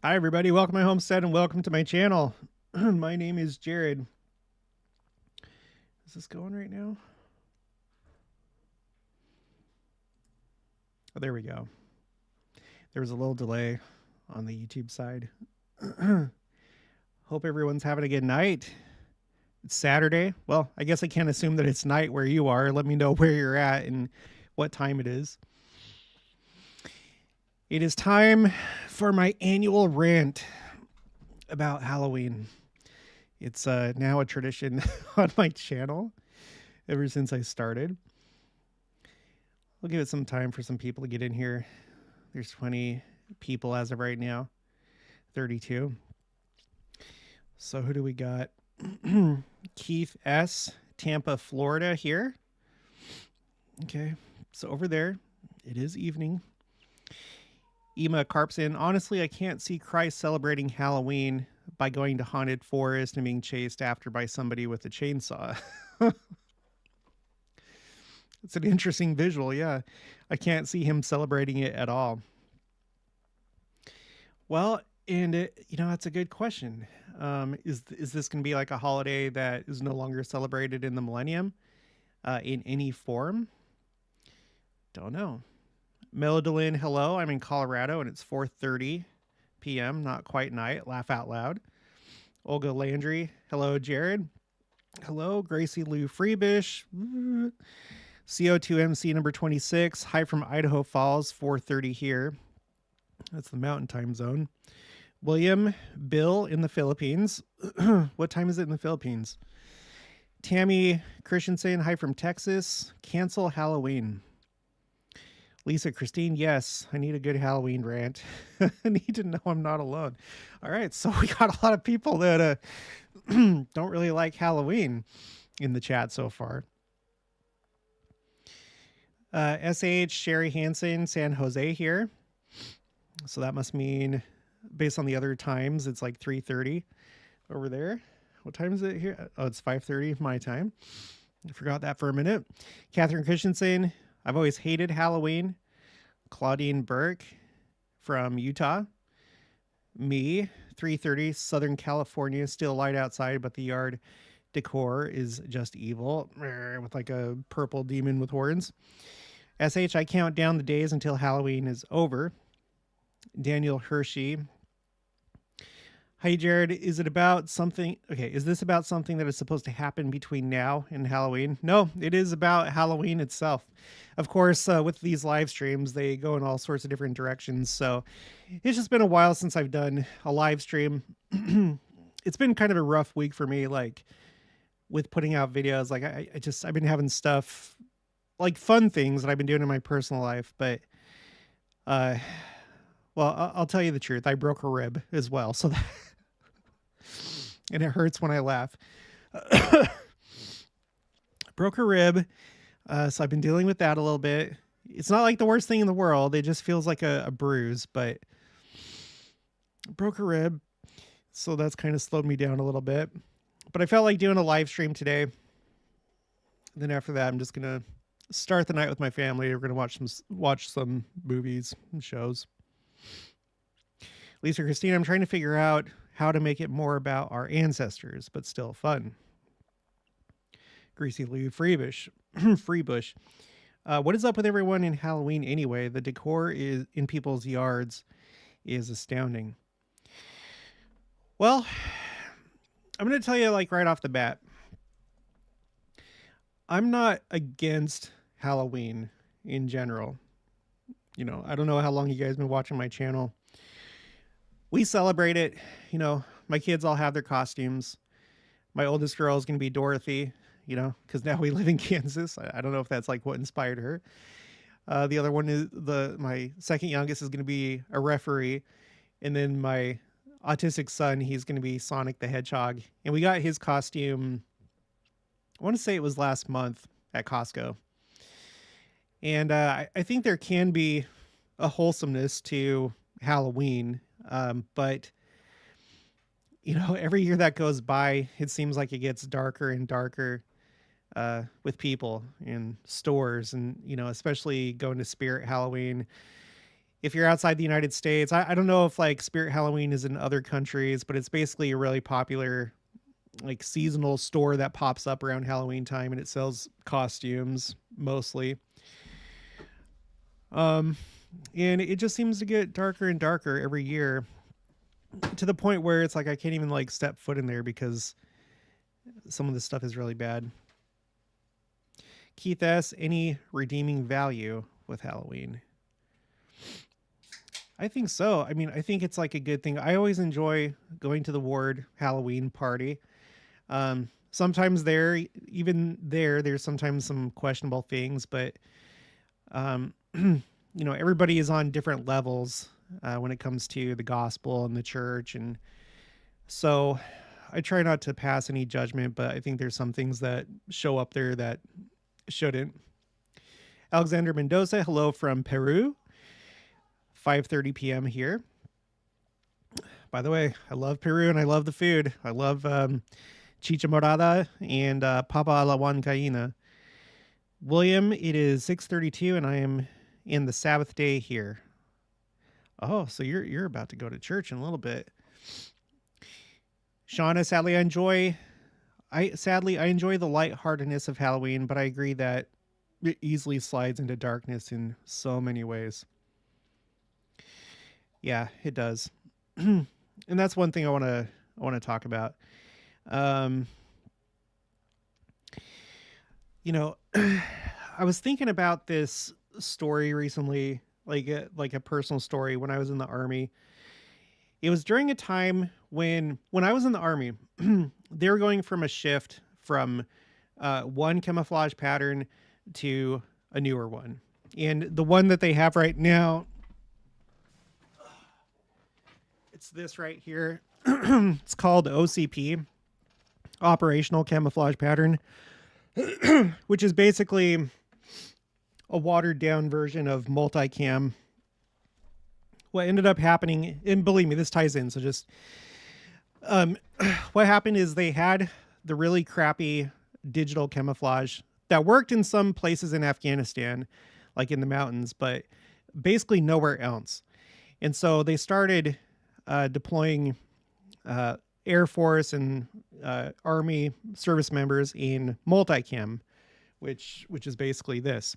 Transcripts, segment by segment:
Hi, everybody. Welcome to my homestead and welcome to my channel. My name is Jared. Is this going right now? Oh, there we go. There was a little delay on the YouTube side. Hope everyone's having a good night. It's Saturday. Well, I guess I can't assume that it's night where you are. Let me know where you're at and what time it is. It is time for my annual rant about Halloween. It's now a tradition on my channel ever since I started. I'll give it some time for some people to get in here. There's 20 people as of right now, 32. So who do we got? Keith S., Tampa, Florida here. Okay, so over there, it is evening. Ema Carpson, honestly, I can't see Christ celebrating Halloween by going to haunted forest and being chased after by somebody with a chainsaw. It's an interesting visual, yeah. I can't see him celebrating it at all. Well, and that's a good question. Is this going to be like a holiday that is no longer celebrated in the millennium in any form? Don't know. Melodolin, hello. I'm in Colorado and it's 4:30 p.m. Not quite night. Laugh out loud. Olga Landry, hello. Jared, hello. Gracie Lou Freebish, CO2MC number 26. Hi from Idaho Falls. 4:30 here. That's the Mountain Time Zone. William, Bill in the Philippines. What time is it in the Philippines? Tammy Christensen, hi from Texas. Cancel Halloween. Lisa Christine, yes, I need a good Halloween rant. I need to know I'm not alone. All right, so we got a lot of people that don't really like Halloween in the chat so far. SH Sherry Hansen, San Jose here. So that must mean, based on the other times, it's like 3:30 over there. What time is it here? Oh, it's 5:30 my time. I forgot that for a minute. Catherine Christensen, I've always hated Halloween. Claudine Burke from Utah. Me, 3:30, Southern California, still light outside, but the yard decor is just evil, with like a purple demon with horns. SH, I count down the days until Halloween is over. Daniel Hershey. Hi, Jared. Is it about something? Okay, is this about something that is supposed to happen between now and Halloween? No, it is about Halloween itself. Of course, with these live streams, they go in all sorts of different directions. So it's just been a while since I've done a live stream. It's been kind of a rough week for me, like with putting out videos. Like I've been having stuff, like fun things that I've been doing in my personal life. But, well, I'll tell you the truth. I broke a rib as well. So that, and it hurts when I laugh. Broke a rib. So I've been dealing with that a little bit. It's not like the worst thing in the world. It just feels like a bruise, but broke a rib. So that's kind of slowed me down a little bit. But I felt like doing a live stream today. Then after that, I'm just going to start the night with my family. We're going to watch some movies and shows. Lisa Christine, I'm trying to figure out how to make it more about our ancestors, but still fun. Greasy Lou Freebush. Freebush. What is up with everyone in Halloween anyway? The decor is in people's yards is astounding. Well, I'm going to tell you like right off the bat. I'm not against Halloween in general. You know, I don't know how long you guys have been watching my channel. We celebrate it. You know, my kids all have their costumes. My oldest girl is going to be Dorothy, you know, because now we live in Kansas. I don't know if that's like what inspired her. The other one is my second youngest is going to be a referee. And then my autistic son, he's going to be Sonic the Hedgehog. And we got his costume, I want to say it was last month at Costco. And I think there can be a wholesomeness to Halloween. But, you know, every year that goes by, it seems like it gets darker and darker with people in stores. And, you know, especially going to Spirit Halloween, if you're outside the United States, I don't know if like Spirit Halloween is in other countries, but it's basically a really popular like seasonal store that pops up around Halloween time, and it sells costumes mostly. Um, and it just seems to get darker and darker every year, to the point where it's like I can't even like step foot in there because some of this stuff is really bad. Keith S., any redeeming value with Halloween? I think so. I mean, I think it's like a good thing. I always enjoy going to the ward Halloween party. Sometimes there's sometimes some questionable things, but everybody is on different levels when it comes to the gospel and the church, and so I try not to pass any judgment, but I think there's some things that show up there that shouldn't. Alexander Mendoza, hello from Peru. 5:30 p.m. here. By the way, I love Peru and I love the food. I love chicha morada and papa a la huancaína. William, it is 6:32 and I am in the Sabbath day here. Oh, so you're about to go to church in a little bit. Shauna, sadly I enjoy the lightheartedness of Halloween, but I agree that it easily slides into darkness in so many ways. Yeah, it does. And that's one thing I want to talk about. I was thinking about this story recently, like a personal story when I was in the Army. It was during a time when I was in the Army, they were going from a shift from one camouflage pattern to a newer one. And the one that they have right now, it's this right here. It's called OCP, Operational Camouflage Pattern, which is basically a watered down version of multicam. What ended up happening, and believe me, this ties in, so just what happened is they had the really crappy digital camouflage that worked in some places in Afghanistan, like in the mountains, but basically nowhere else. And so they started deploying Air Force and Army service members in multicam, which is basically this.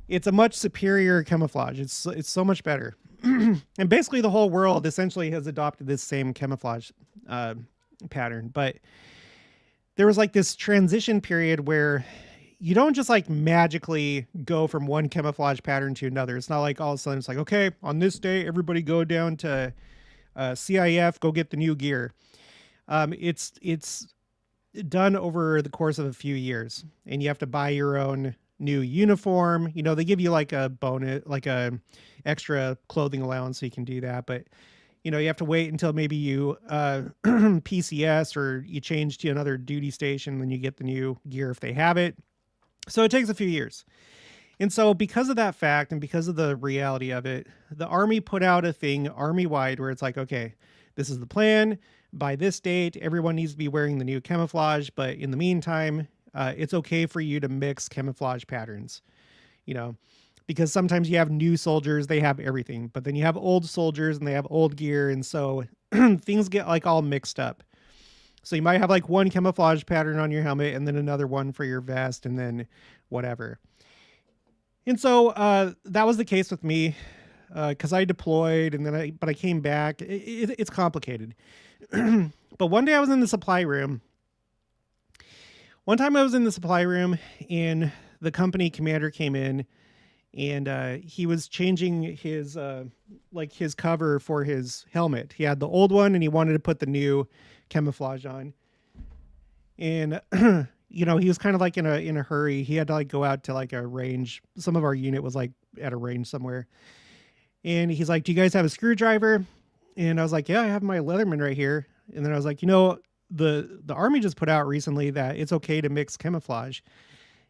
It's a much superior camouflage. It's so much better. And basically the whole world essentially has adopted this same camouflage pattern. But there was like this transition period where you don't just like magically go from one camouflage pattern to another. It's not like all of a sudden it's like, okay, on this day, everybody go down to CIF, go get the new gear. It's done over the course of a few years, and you have to buy your own new uniform. They give you like a bonus, like a extra clothing allowance so you can do that. But, you have to wait until maybe you PCS or you change to another duty station, then you get the new gear if they have it. So it takes a few years. And so because of that fact and because of the reality of it, the Army put out a thing Army-wide where it's like, okay, this is the plan. By this date, everyone needs to be wearing the new camouflage. But in the meantime, it's okay for you to mix camouflage patterns, because sometimes you have new soldiers, they have everything. But then you have old soldiers and they have old gear. And so things get like all mixed up. So you might have like one camouflage pattern on your helmet and then another one for your vest and then whatever. And so that was the case with me because I deployed and then I came back. It's complicated. But one day I was in the supply room. One time I was in the supply room and the company commander came in and he was changing his his cover for his helmet. He had the old one and he wanted to put the new camouflage on. And he was kind of like in a hurry. He had to like go out to like a range. Some of our unit was like at a range somewhere. And he's like, "Do you guys have a screwdriver?" And I was like, "Yeah, I have my Leatherman right here." And then I was like, the Army just put out recently that it's okay to mix camouflage.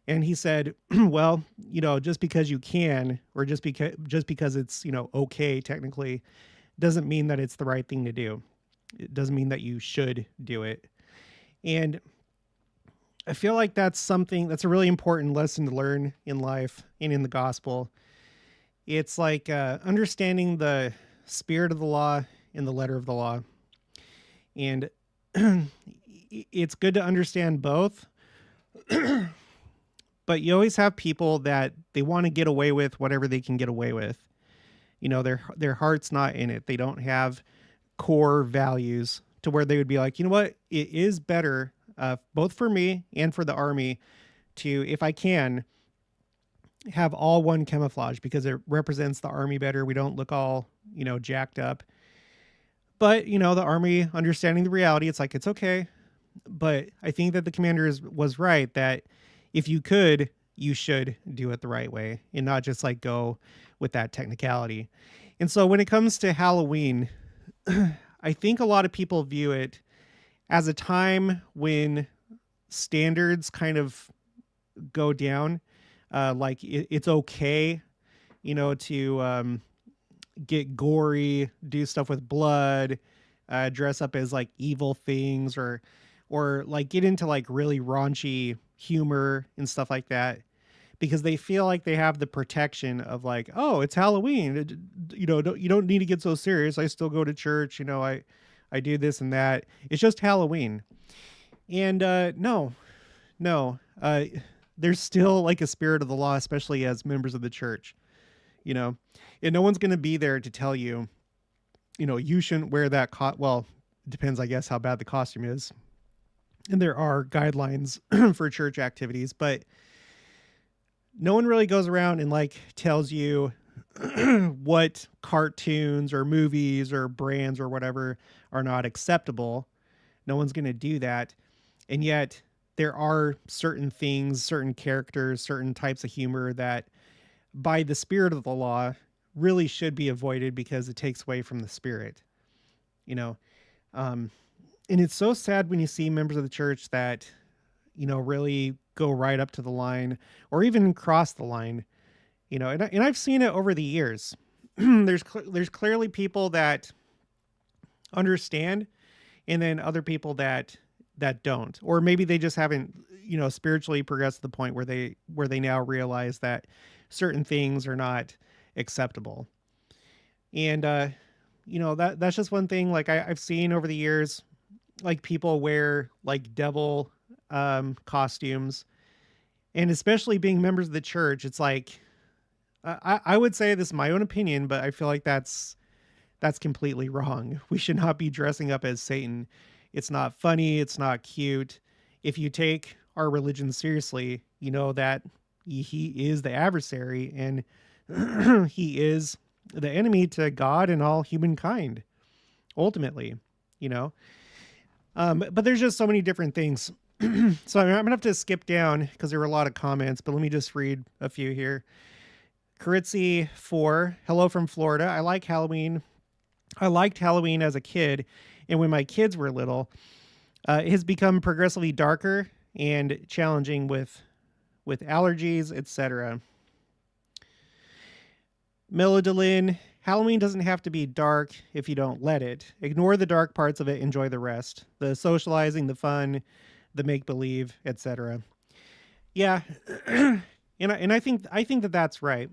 And he said, "Well, just because you can, or just because it's, okay technically, doesn't mean that it's the right thing to do. It doesn't mean that you should do it." And I feel like that's a really important lesson to learn in life and in the gospel It's like understanding the spirit of the law and the letter of the law. And it's good to understand both, but you always have people that they want to get away with whatever they can get away with. You know, their heart's not in it. They don't have core values to where they would be like, you know what, it is better, both for me and for the army, to, if I can, have all one camouflage because it represents the army better. We don't look all, jacked up. But, the army understanding the reality, it's like, it's okay. But I think that the commander was right that if you could, you should do it the right way and not just like go with that technicality. And so when it comes to Halloween, I think a lot of people view it as a time when standards kind of go down. Like it's okay, to get gory, do stuff with blood, dress up as like evil things, or like get into like really raunchy humor and stuff like that, because they feel like they have the protection of like, oh, it's Halloween, you don't need to get so serious. I still go to church, I do this and that. It's just Halloween. And no, there's still like a spirit of the law, especially as members of the church, and no one's going to be there to tell you, you shouldn't wear that. Well, it depends, I guess, how bad the costume is. And there are guidelines for church activities, but no one really goes around and like tells you what cartoons or movies or brands or whatever are not acceptable. No one's going to do that. And yet there are certain things, certain characters, certain types of humor that by the spirit of the law really should be avoided because it takes away from the spirit, and it's so sad when you see members of the church that, really go right up to the line or even cross the line, and I've seen it over the years. There's clearly people that understand, and then other people that don't, or maybe they just haven't, spiritually progressed to the point where they now realize that certain things are not acceptable. And, that's just one thing. Like I've seen over the years, like people wear like devil, costumes, and especially being members of the church, it's like, I would say this is my own opinion, but I feel like that's completely wrong. We should not be dressing up as Satan. It's not funny. It's not cute. If you take our religion seriously, you know that he is the adversary and he is the enemy to God and all humankind, ultimately, but there's just so many different things. So I'm gonna have to skip down because there were a lot of comments, but let me just read a few here. Caritzi 4, hello from Florida. I liked Halloween as a kid, and when my kids were little, it has become progressively darker and challenging with allergies, etc. Melodolin, Halloween doesn't have to be dark if you don't let it. Ignore the dark parts of it, enjoy the rest. The socializing, the fun, the make-believe, etc. Yeah, and I think that that's right,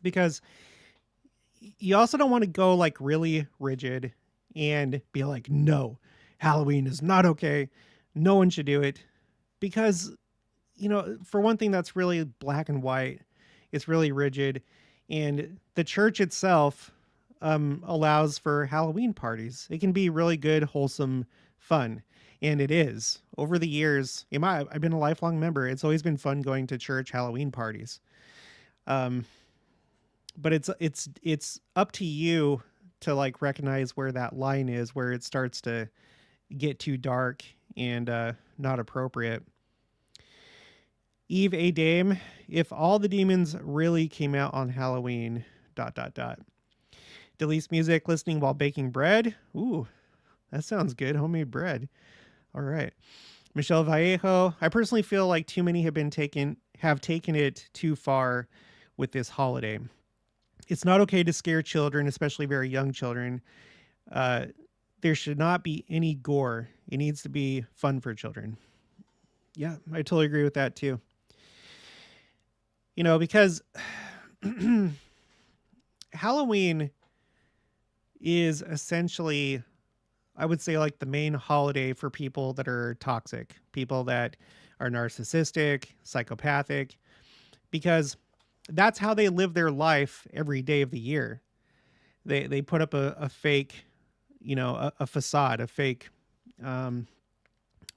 because you also don't want to go like really rigid and be like, no, Halloween is not okay. No one should do it, because, for one thing, that's really black and white. It's really rigid. And the church itself allows for Halloween parties. It can be really good, wholesome fun. And it is. Over the years, I've been a lifelong member. It's always been fun going to church Halloween parties. But it's up to you to like recognize where that line is, where it starts to get too dark and not appropriate. Eve A. Dame, if all the demons really came out on Halloween, ... Delise music, listening while baking bread. Ooh, that sounds good. Homemade bread. All right. Michelle Vallejo, I personally feel like too many have taken it too far with this holiday. It's not okay to scare children, especially very young children. There should not be any gore. It needs to be fun for children. Yeah, I totally agree with that too. Because Halloween is essentially, I would say, like the main holiday for people that are toxic, people that are narcissistic, psychopathic, because that's how they live their life every day of the year. They put up a fake, a facade, a fake um,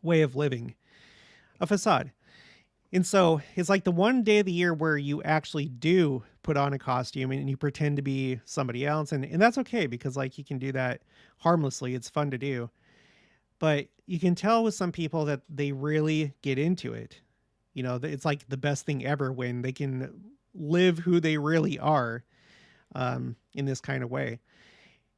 way of living, a facade. And so it's like the one day of the year where you actually do put on a costume and you pretend to be somebody else. And that's okay because like you can do that harmlessly. It's fun to do. But you can tell with some people that they really get into it. It's like the best thing ever when they can live who they really are in this kind of way.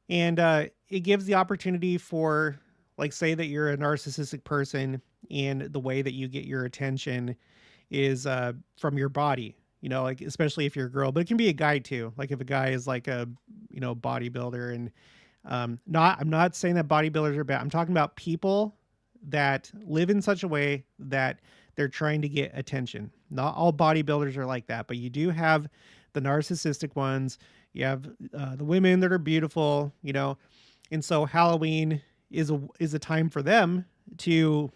And it gives the opportunity for, like, say that you're a narcissistic person and the way that you get your attention is from your body, like especially if you're a girl, but it can be a guy too. Like if a guy is like a, bodybuilder and I'm not saying that bodybuilders are bad. I'm talking about people that live in such a way that they're trying to get attention. Not all bodybuilders are like that, but you do have the narcissistic ones. You have the women that are beautiful, and so Halloween is a time for them to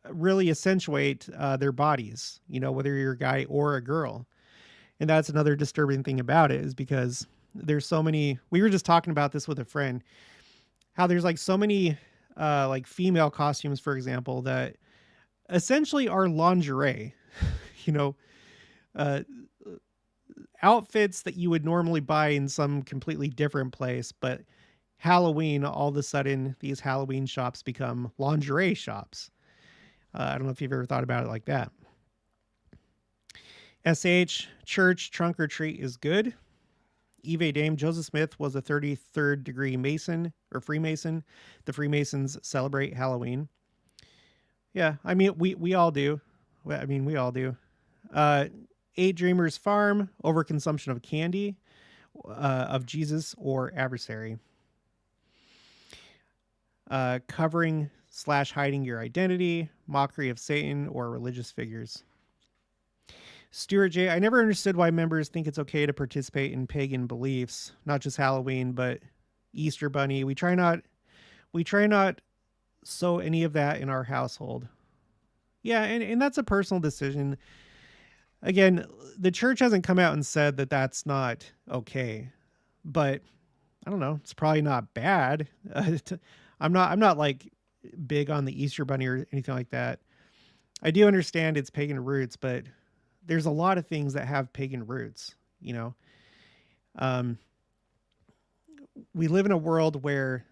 really accentuate their bodies, whether you're a guy or a girl. And that's another disturbing thing about it is because there's so many, we were just talking about this with a friend, how there's like so many like female costumes, for example, that essentially are lingerie, you know, uh, outfits that you would normally buy in some completely different place. But Halloween, all of a sudden, these Halloween shops become lingerie shops. I don't know if you've ever thought about it like that. SH, church trunk or treat is good. Eve Dame, Joseph Smith was a 33rd degree Mason or Freemason. The Freemasons celebrate Halloween. Yeah, I mean, we all do. I mean, we all do. Eight Dreamers Farm, overconsumption of candy, of Jesus or adversary. Covering / hiding your identity, mockery of Satan or religious figures. Stuart J. I never understood why members think it's okay to participate in pagan beliefs, not just Halloween, but Easter Bunny. We try not sow any of that in our household. Yeah, and that's a personal decision. Again, the church hasn't come out and said that that's not okay, but I don't know. It's probably not bad. I'm not like big on the Easter Bunny or anything like that. I do understand its pagan roots, but there's a lot of things that have pagan roots, you know. We live in a world where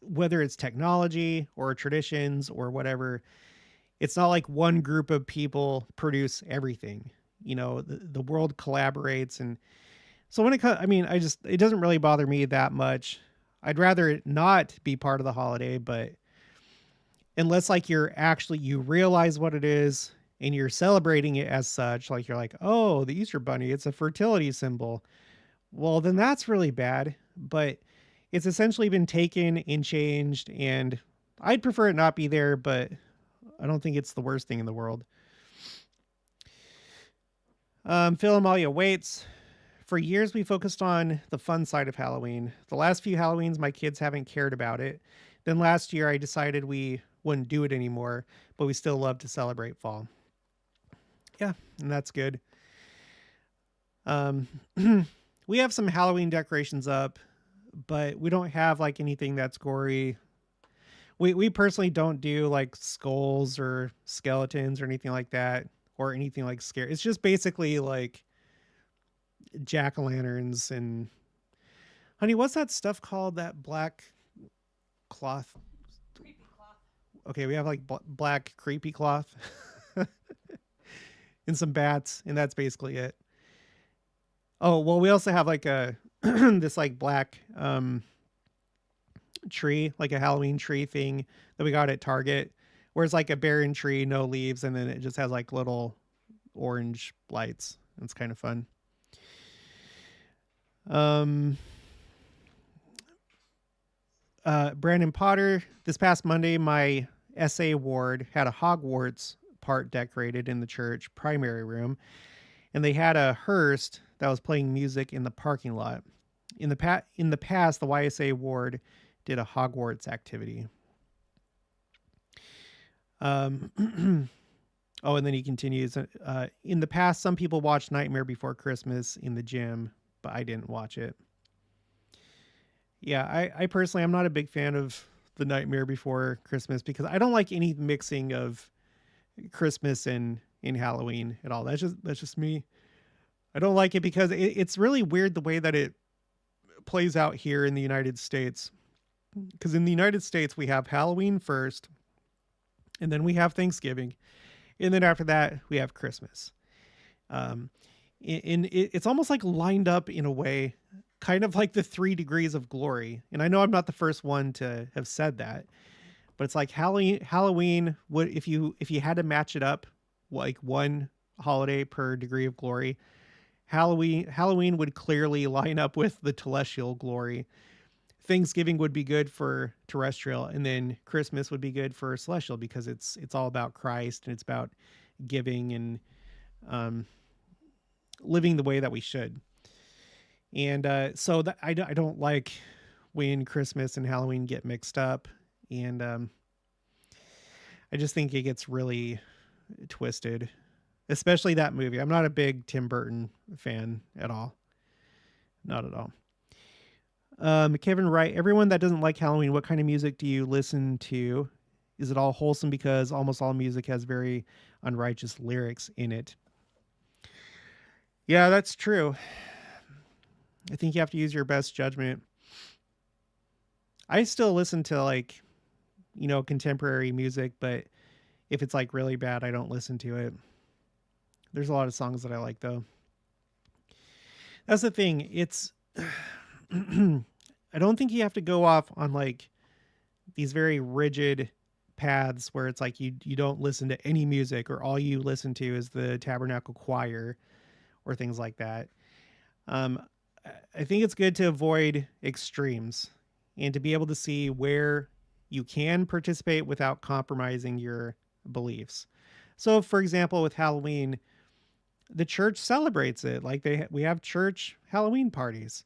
whether it's technology or traditions or whatever, it's not like one group of people produce everything. You know, the world collaborates. And so when it comes, I mean, it doesn't really bother me that much. I'd rather it not be part of the holiday, but unless like you realize what it is and you're celebrating it as such, like you're like, oh, the Easter Bunny, it's a fertility symbol. Well, then that's really bad, but it's essentially been taken and changed, and I'd prefer it not be there, but I don't think it's the worst thing in the world. Phil Amalia waits. For years, we focused on the fun side of Halloween. The last few Halloweens, my kids haven't cared about it. Then last year, I decided we wouldn't do it anymore, but we still love to celebrate fall. Yeah, and that's good. We have some Halloween decorations up, but we don't have like anything that's gory. We personally don't do like skulls or skeletons or anything like that, or anything like scary. It's just basically like jack-o'-lanterns and honey, what's that stuff called? That black cloth. Creepy cloth. Okay, we have like black creepy cloth and some bats, and that's basically it. Oh, well, we also have like a this like black tree, like a Halloween tree thing that we got at Target, where it's like a barren tree, no leaves, and then it just has like little orange lights. It's kind of fun. Brandon Potter, this past Monday, my essay ward had a Hogwarts part decorated in the church primary room. and they had a hearse that was playing music in the parking lot. In the past, the YSA ward did a Hogwarts activity. Oh, and then he continues. In the past, some people watched Nightmare Before Christmas in the gym, but I didn't watch it. Yeah, I personally, I'm not a big fan of the Nightmare Before Christmas because I don't like any mixing of Christmas and in Halloween at all. That's just me. I don't like it because it's really weird the way that it plays out here in the United States. Because in the United States, we have Halloween first, and then we have Thanksgiving, and then after that, we have Christmas. It's almost like lined up in a way, kind of like the 3 degrees of glory. And I know I'm not the first one to have said that, but it's like Halloween would, if you had to match it up, like one holiday per degree of glory, Halloween would clearly line up with the telestial glory. Thanksgiving would be good for terrestrial, and then Christmas would be good for celestial because it's all about Christ and it's about giving and living the way that we should. And so that I don't like when Christmas and Halloween get mixed up, and I just think it gets really twisted, especially that movie. I'm not a big Tim Burton fan at all, not at all. Kevin Wright, everyone that doesn't like Halloween, what kind of music do you listen to? Is it all wholesome? Because almost all music has very unrighteous lyrics in it. Yeah, that's true. I think you have to use your best judgment. I still listen to like, contemporary music, but if it's like really bad, I don't listen to it. There's a lot of songs that I like though. That's the thing. It's I don't think you have to go off on like these very rigid paths where it's like you don't listen to any music or all you listen to is the Tabernacle Choir or things like that. I think it's good to avoid extremes and to be able to see where you can participate without compromising your beliefs. So, for example, with Halloween, the church celebrates it. Like we have church Halloween parties.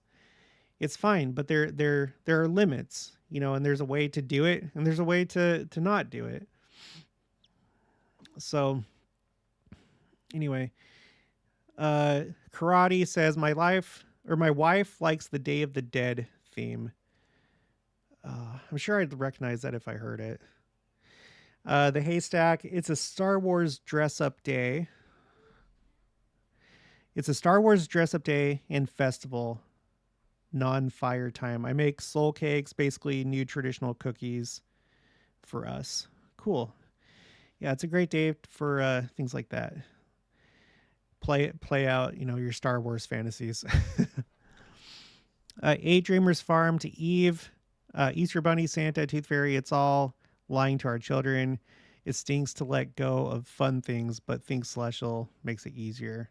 It's fine, but there are limits, and there's a way to do it and there's a way to not do it. So anyway, Karate says my wife likes the Day of the Dead theme. I'm sure I'd recognize that if I heard it. The Haystack, it's a Star Wars dress-up day. It's a Star Wars dress-up day and festival, non-fire time. I make soul cakes, basically new traditional cookies for us. Cool. Yeah, it's a great day for things like that. Play out, your Star Wars fantasies. 8 Dreamers Farm to Eve. Easter Bunny, Santa, Tooth Fairy, it's all lying to our children. It stinks to let go of fun things, but think celestial makes it easier.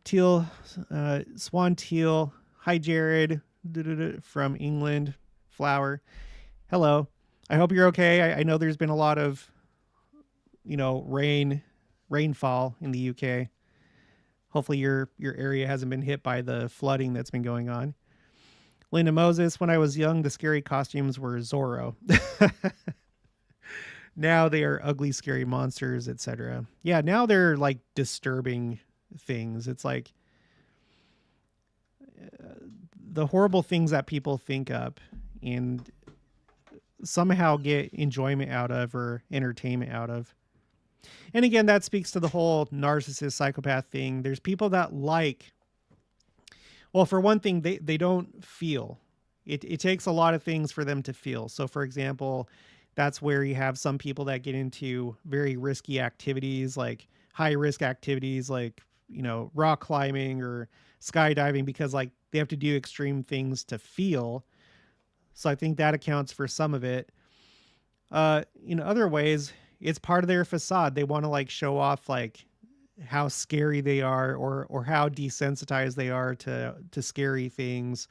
Teal, Swan Teal. Hi, Jared from England. Flower. Hello. I hope you're okay. I know there's been a lot of, rainfall in the UK. Hopefully your area hasn't been hit by the flooding that's been going on. Linda Moses, when I was young, the scary costumes were Zorro. Now they are ugly, scary monsters, etc. Yeah, now they're like disturbing things. It's like the horrible things that people think up and somehow get enjoyment out of or entertainment out of. And again, that speaks to the whole narcissist psychopath thing. There's people that well, for one thing, they don't feel. It takes a lot of things for them to feel. So, for example, that's where you have some people that get into very risky activities, like high risk activities, like, rock climbing or skydiving, because like they have to do extreme things to feel. So I think that accounts for some of it. In other ways, it's part of their facade. They want to like show off like how scary they are or how desensitized they are to scary things,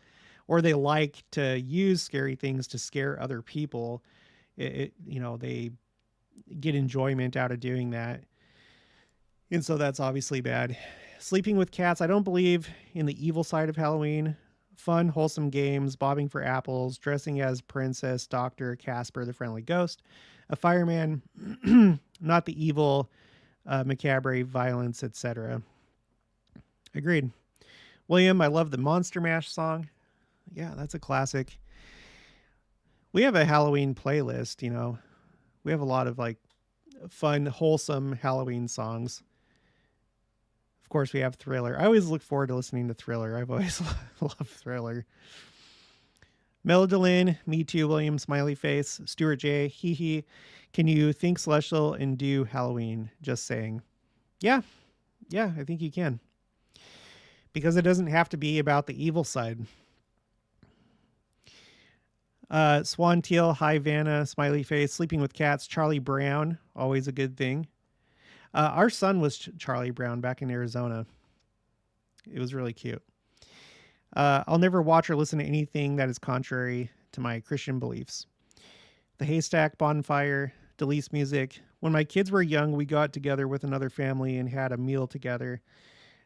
or they like to use scary things to scare other people. They get enjoyment out of doing that. And so that's obviously bad. Sleeping with cats. I don't believe in the evil side of Halloween. Fun, wholesome games, bobbing for apples, dressing as Princess, Doctor, Casper, the Friendly Ghost, a fireman, not the evil, macabre, violence, etc. Agreed. William, I love the Monster Mash song. Yeah, that's a classic. We have a Halloween playlist, you know. We have a lot of like fun, wholesome Halloween songs. Of course, we have Thriller. I always look forward to listening to Thriller. I've always loved Thriller. Melodolin, Me Too, William, Smiley Face, Stuart J, Hee Hee. Can you think celestial and do Halloween? Just saying. Yeah, I think you can. Because it doesn't have to be about the evil side. Swan Teal, Hi Vanna, Smiley Face, Sleeping with Cats, Charlie Brown, always a good thing. Our son was Charlie Brown back in Arizona. It was really cute. I'll never watch or listen to anything that is contrary to my Christian beliefs. The Haystack Bonfire, Delise Music. When my kids were young, we got together with another family and had a meal together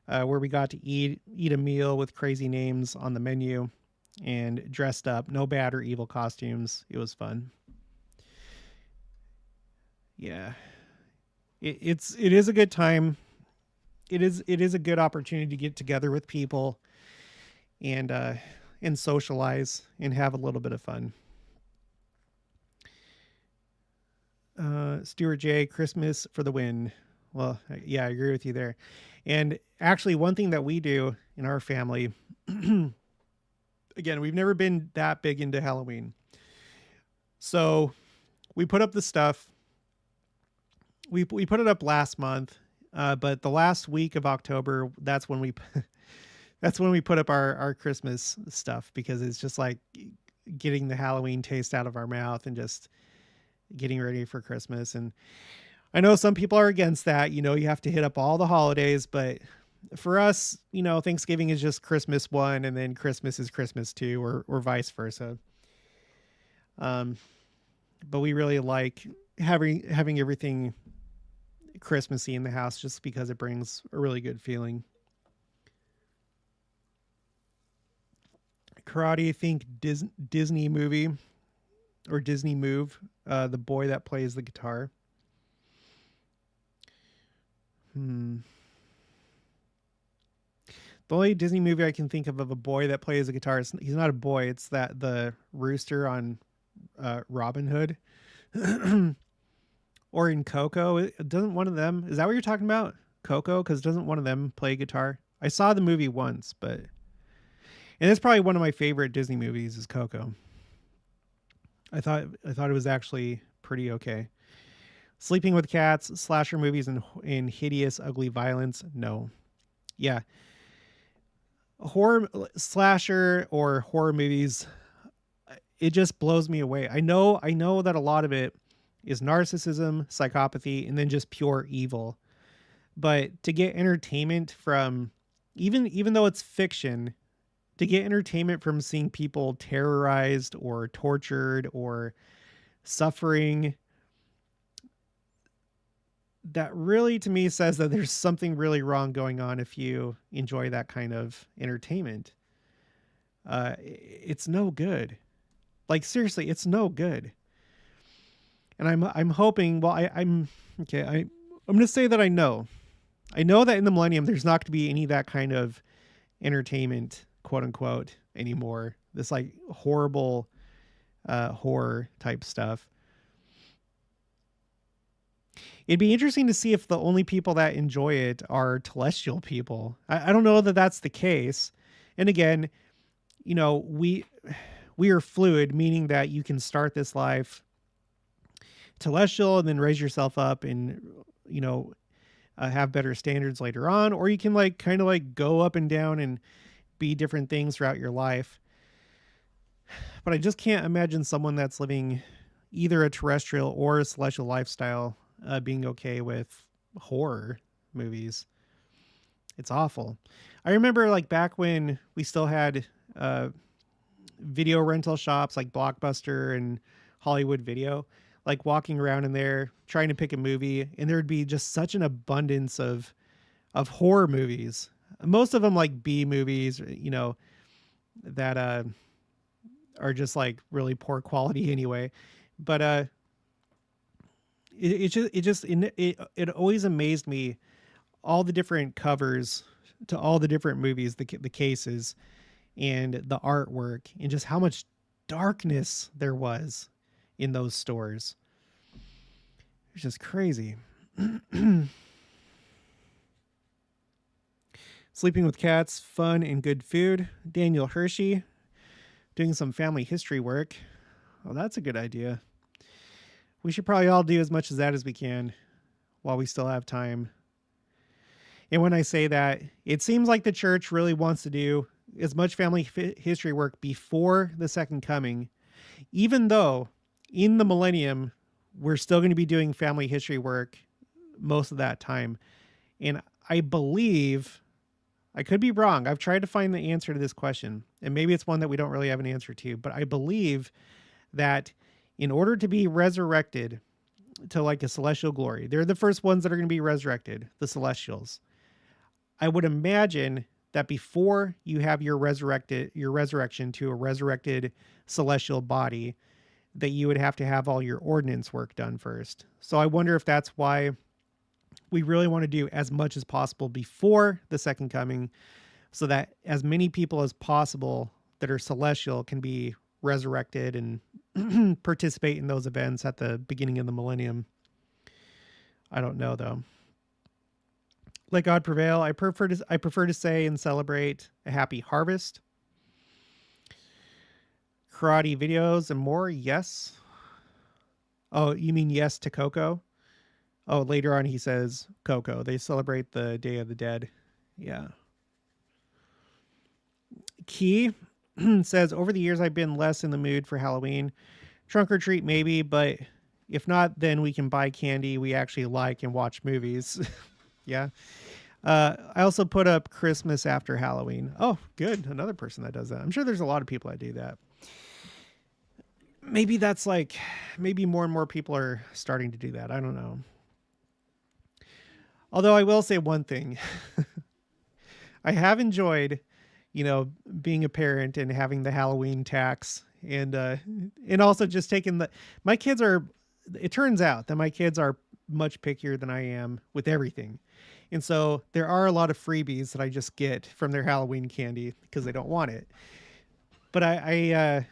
where we got to eat a meal with crazy names on the menu and dressed up. No bad or evil costumes. It was fun. Yeah. It is a good time. It is a good opportunity to get together with people and socialize and have a little bit of fun. Stuart J, Christmas for the win. Well, yeah, I agree with you there. And actually, one thing that we do in our family, again, we've never been that big into Halloween. So we put up the stuff. We put it up last month, but the last week of October, that's when we put up our Christmas stuff, because it's just like getting the Halloween taste out of our mouth and just getting ready for Christmas. And I know some people are against that. You know, you have to hit up all the holidays, but for us, you know, Thanksgiving is just Christmas 1 and then Christmas is Christmas 2, or vice versa. But we really like having everything Christmassy in the house just because it brings a really good feeling. Karate, think Disney movie or Disney move. The boy that plays the guitar. The only Disney movie I can think of a boy that plays a guitar, he's not a boy. It's the rooster on Robin Hood. Or in Coco. Doesn't one of them, is that what you're talking about? Coco? Because doesn't one of them play guitar? I saw the movie once, and it's probably one of my favorite Disney movies is Coco. I thought it was actually pretty okay. Sleeping with Cats, slasher movies, and hideous, ugly violence. No. Yeah. Horror, slasher, or horror movies, it just blows me away. I know that a lot of it is narcissism, psychopathy, and then just pure evil. But to get entertainment from, even though it's fiction, to get entertainment from seeing people terrorized or tortured or suffering, that really to me says that there's something really wrong going on if you enjoy that kind of entertainment. It's no good. Like seriously, it's no good. And I'm hoping, well, I'm going to say that I know that in the millennium there's not going to be any of that kind of entertainment, quote unquote, anymore. This like horrible horror type stuff. It'd be interesting to see if the only people that enjoy it are telestial people. I don't know that that's the case. And again, you know, we are fluid, meaning that you can start this life telestial and then raise yourself up and, you know, have better standards later on, or you can like kind of like go up and down and be different things throughout your life. But I just can't imagine someone that's living either a terrestrial or a celestial lifestyle being okay with horror movies. It's awful. I remember like back when we still had video rental shops like Blockbuster and Hollywood Video, like walking around in there trying to pick a movie, and there'd be just such an abundance of of horror movies. Most of them like B movies, you know, that are just like really poor quality anyway. But it always amazed me, all the different covers to all the different movies, the cases and the artwork, and just how much darkness there was in those stores. It's just crazy. Sleeping with cats, fun and good food. Daniel Hershey, doing some family history work. Oh, that's a good idea. We should probably all do as much of that as we can while we still have time. And when I say that, it seems like the church really wants to do as much family history work before the second coming, even though in the millennium, we're still going to be doing family history work most of that time. And I believe, I could be wrong, I've tried to find the answer to this question, and maybe it's one that we don't really have an answer to, but I believe that in order to be resurrected to like a celestial glory, they're the first ones that are going to be resurrected, the celestials. I would imagine that before you have your resurrection to a resurrected celestial body, that you would have to have all your ordinance work done first. So I wonder if that's why we really want to do as much as possible before the second coming, so that as many people as possible that are celestial can be resurrected and participate in those events at the beginning of the millennium. I don't know though. Let God prevail. I prefer to say and celebrate a happy harvest. Karate videos and more. Yes. Oh, you mean yes to Coco? Oh, later on he says Coco. They celebrate the Day of the Dead. Yeah. Key says, over the years I've been less in the mood for Halloween. Trunk or treat maybe, but if not, then we can buy candy we actually like and watch movies. Yeah. I also put up Christmas after Halloween. Oh, good. Another person that does that. I'm sure there's a lot of people that do that. Maybe that's like, maybe more and more people are starting to do that. I don't know. Although I will say one thing. I have enjoyed, you know, being a parent and having the Halloween tax, and also just taking my kids are, it turns out that my kids are much pickier than I am with everything. And so there are a lot of freebies that I just get from their Halloween candy because they don't want it. But I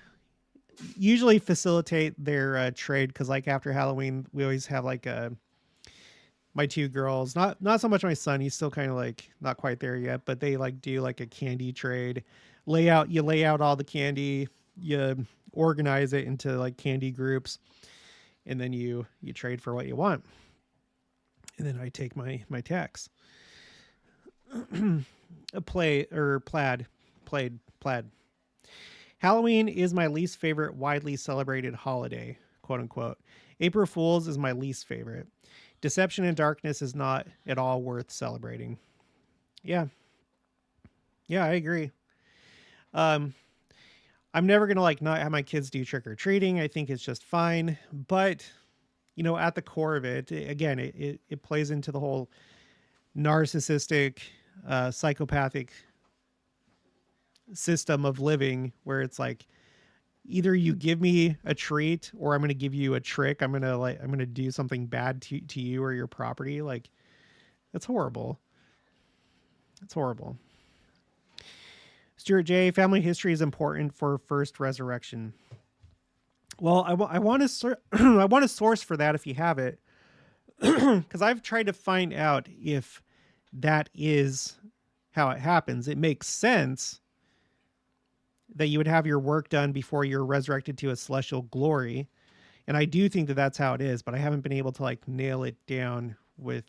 usually facilitate their trade, because like after Halloween, we always have like my two girls, not so much my son, he's still kind of like not quite there yet, but they like do like a candy trade. You lay out all the candy, you organize it into like candy groups, and then you trade for what you want. And then I take my tax. Plaid. Halloween is my least favorite widely celebrated holiday, quote unquote. April Fool's is my least favorite. Deception and darkness is not at all worth celebrating. Yeah. Yeah, I agree. I'm never going to like not have my kids do trick or treating. I think it's just fine. But, you know, at the core of it, again, it plays into the whole narcissistic, psychopathic system of living, where it's like, either you give me a treat or I'm going to give you a trick. I'm going to do something bad to you or your property. Like, that's horrible. It's horrible. Stuart J, family history is important for first resurrection. Well, I want to I want a source for that if you have it, because I've tried to find out if that is how it happens. It makes sense that you would have your work done before you're resurrected to a celestial glory. And I do think that that's how it is, but I haven't been able to like nail it down with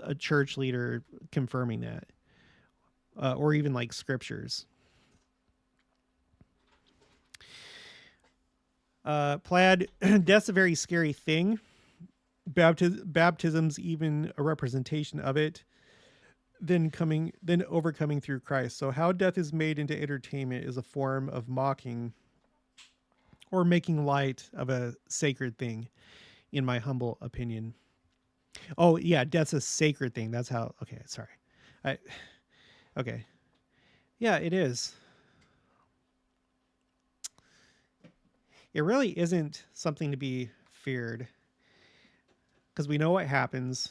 a church leader confirming that, or even like scriptures. Plaid, death's a very scary thing. Baptism's even a representation of it, then overcoming through Christ. So how death is made into entertainment is a form of mocking or making light of a sacred thing, in my humble opinion. Oh yeah, death's a sacred thing. That's how. Okay, sorry. I okay. Yeah, it is. It really isn't something to be feared because we know what happens,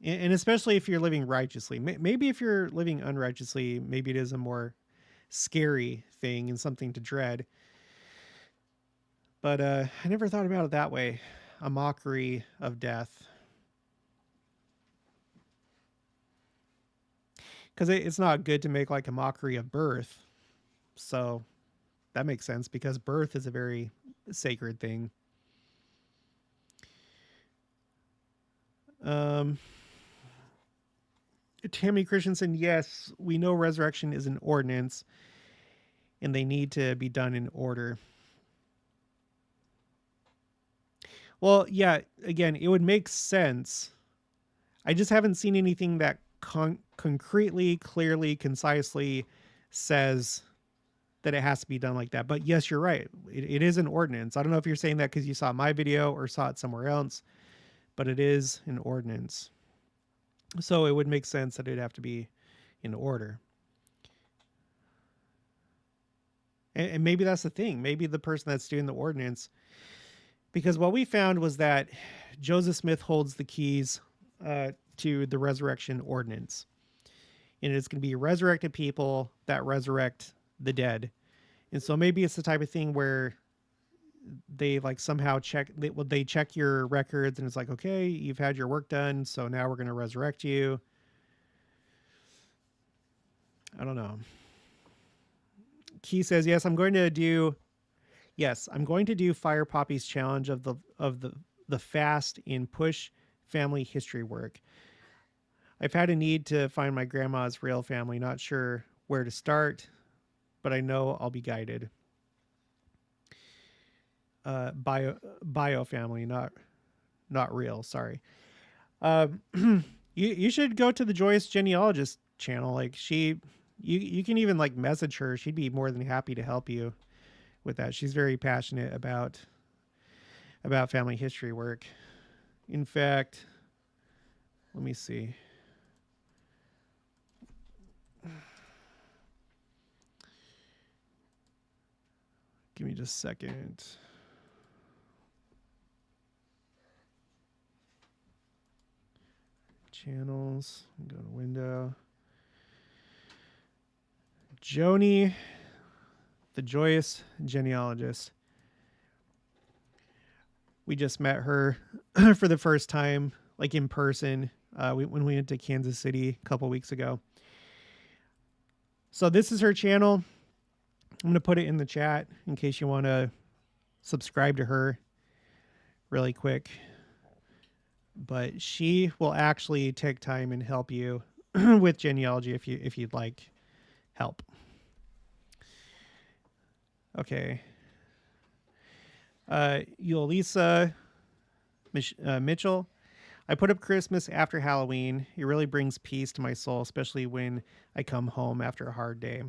and especially if you're living righteously. Maybe if you're living unrighteously, maybe it is a more scary thing and something to dread. But I never thought about it that way. A mockery of death. Because it's not good to make like a mockery of birth. So that makes sense because birth is a very sacred thing. Um, Tammy Christensen, yes, we know resurrection is an ordinance and they need to be done in order. Well, yeah, again, it would make sense. I just haven't seen anything that concretely, clearly, concisely says that it has to be done like that. But yes, you're right. It is an ordinance. I don't know if you're saying that because you saw my video or saw it somewhere else, but it is an ordinance. So it would make sense that it'd have to be in order. And maybe that's the thing. Maybe the person that's doing the ordinance, because what we found was that Joseph Smith holds the keys to the resurrection ordinance. And it's going to be resurrected people that resurrect the dead. And so maybe it's the type of thing where they like somehow they check your records and it's like, okay, you've had your work done, so now we're going to resurrect you. I don't know. Key says, yes, I'm going to do Fire Poppy's challenge of the fast and push family history work. I've had a need to find my grandma's real family, not sure where to start, but I know I'll be guided. Bio family, not real. Sorry. You should go to the Joyous Genealogist channel. Like you can even like message her. She'd be more than happy to help you with that. She's very passionate about family history work. In fact, let me see. Give me just a second. Channels. Go to window. Joni, the Joyous Genealogist. We just met her for the first time, like in person, when we went to Kansas City a couple weeks ago. So this is her channel. I'm going to put it in the chat in case you want to subscribe to her really quick. But she will actually take time and help you with genealogy if you'd like help. Okay. Yulisa Mitchell. I put up Christmas after Halloween. It really brings peace to my soul, especially when I come home after a hard day.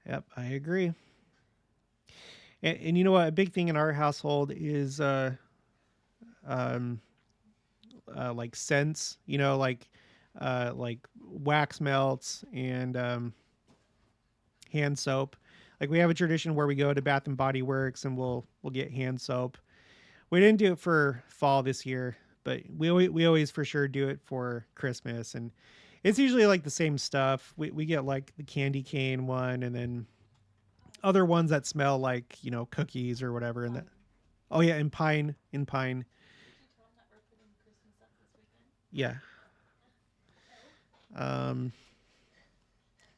Yep, I agree. And you know what? A big thing in our household is like scents. You know, like wax melts and hand soap. Like we have a tradition where we go to Bath and Body Works and we'll get hand soap. We didn't do it for fall this year, but we always for sure do it for Christmas, and it's usually like the same stuff. We get like the candy cane one, and then other ones that smell like, you know, cookies or whatever. And that, oh yeah, in pine. Yeah. Can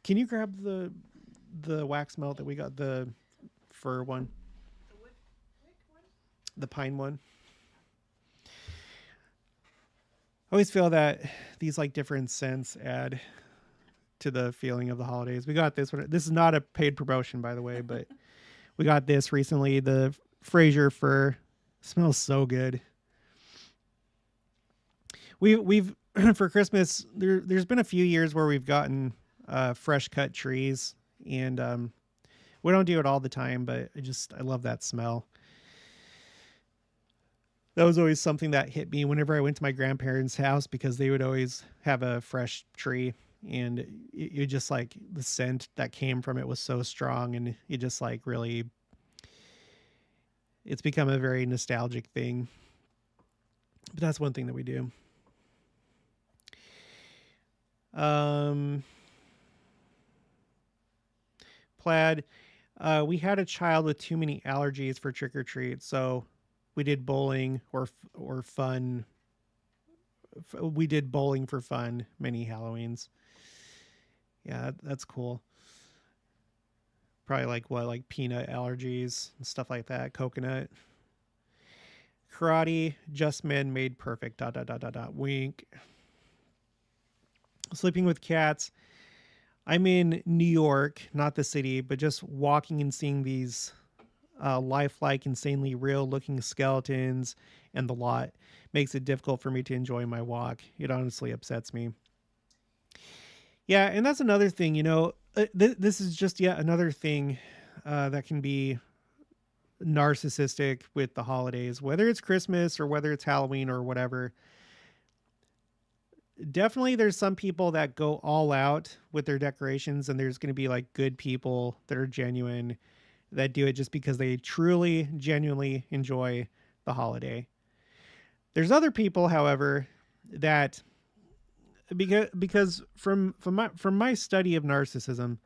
you grab the wax melt that we got, the fir one, the pine one? I always feel that these like different scents add to the feeling of the holidays. We got this one. This is not a paid promotion, by the way, but we got this recently. The Fraser fir smells so good. We've for Christmas there's been a few years where we've gotten fresh cut trees, and we don't do it all the time, but I love that smell. that was always something that hit me whenever I went to my grandparents' house, because they would always have a fresh tree, and it just like the scent that came from it was so strong, and it just like really, it's become a very nostalgic thing. But that's one thing that we do. Um, Plaid, we had a child with too many allergies for trick or treat, so we did bowling or fun. We did bowling for fun many Halloweens. Yeah, that's cool. Probably like what, like peanut allergies and stuff like that. Coconut. Karate, just men made perfect. Dot dot dot dot dot. Wink. Sleeping with cats. I'm in New York, not the city, but just walking and seeing these lifelike, insanely real looking skeletons and the lot makes it difficult for me to enjoy my walk. It honestly upsets me. Yeah, and that's another thing, this is just yet another thing that can be narcissistic with the holidays, whether it's Christmas or whether it's Halloween or whatever. Definitely there's some people that go all out with their decorations, and there's going to be like good people that are genuine, that do it just because they truly genuinely enjoy the holiday. There's other people, however, that because from my study of narcissism,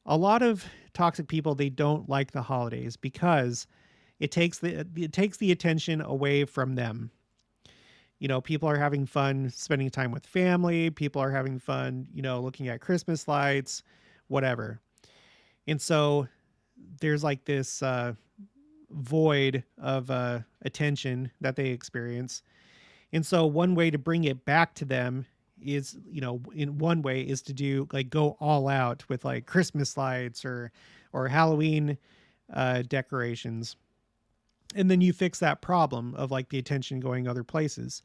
a lot of toxic people, they don't like the holidays because it takes the attention away from them. People are having fun spending time with family. People are having fun, looking at Christmas lights, whatever. And so there's like this void of attention that they experience. And so one way to bring it back to them is, in one way is to do like go all out with like Christmas lights or Halloween decorations. And then you fix that problem of like the attention going other places.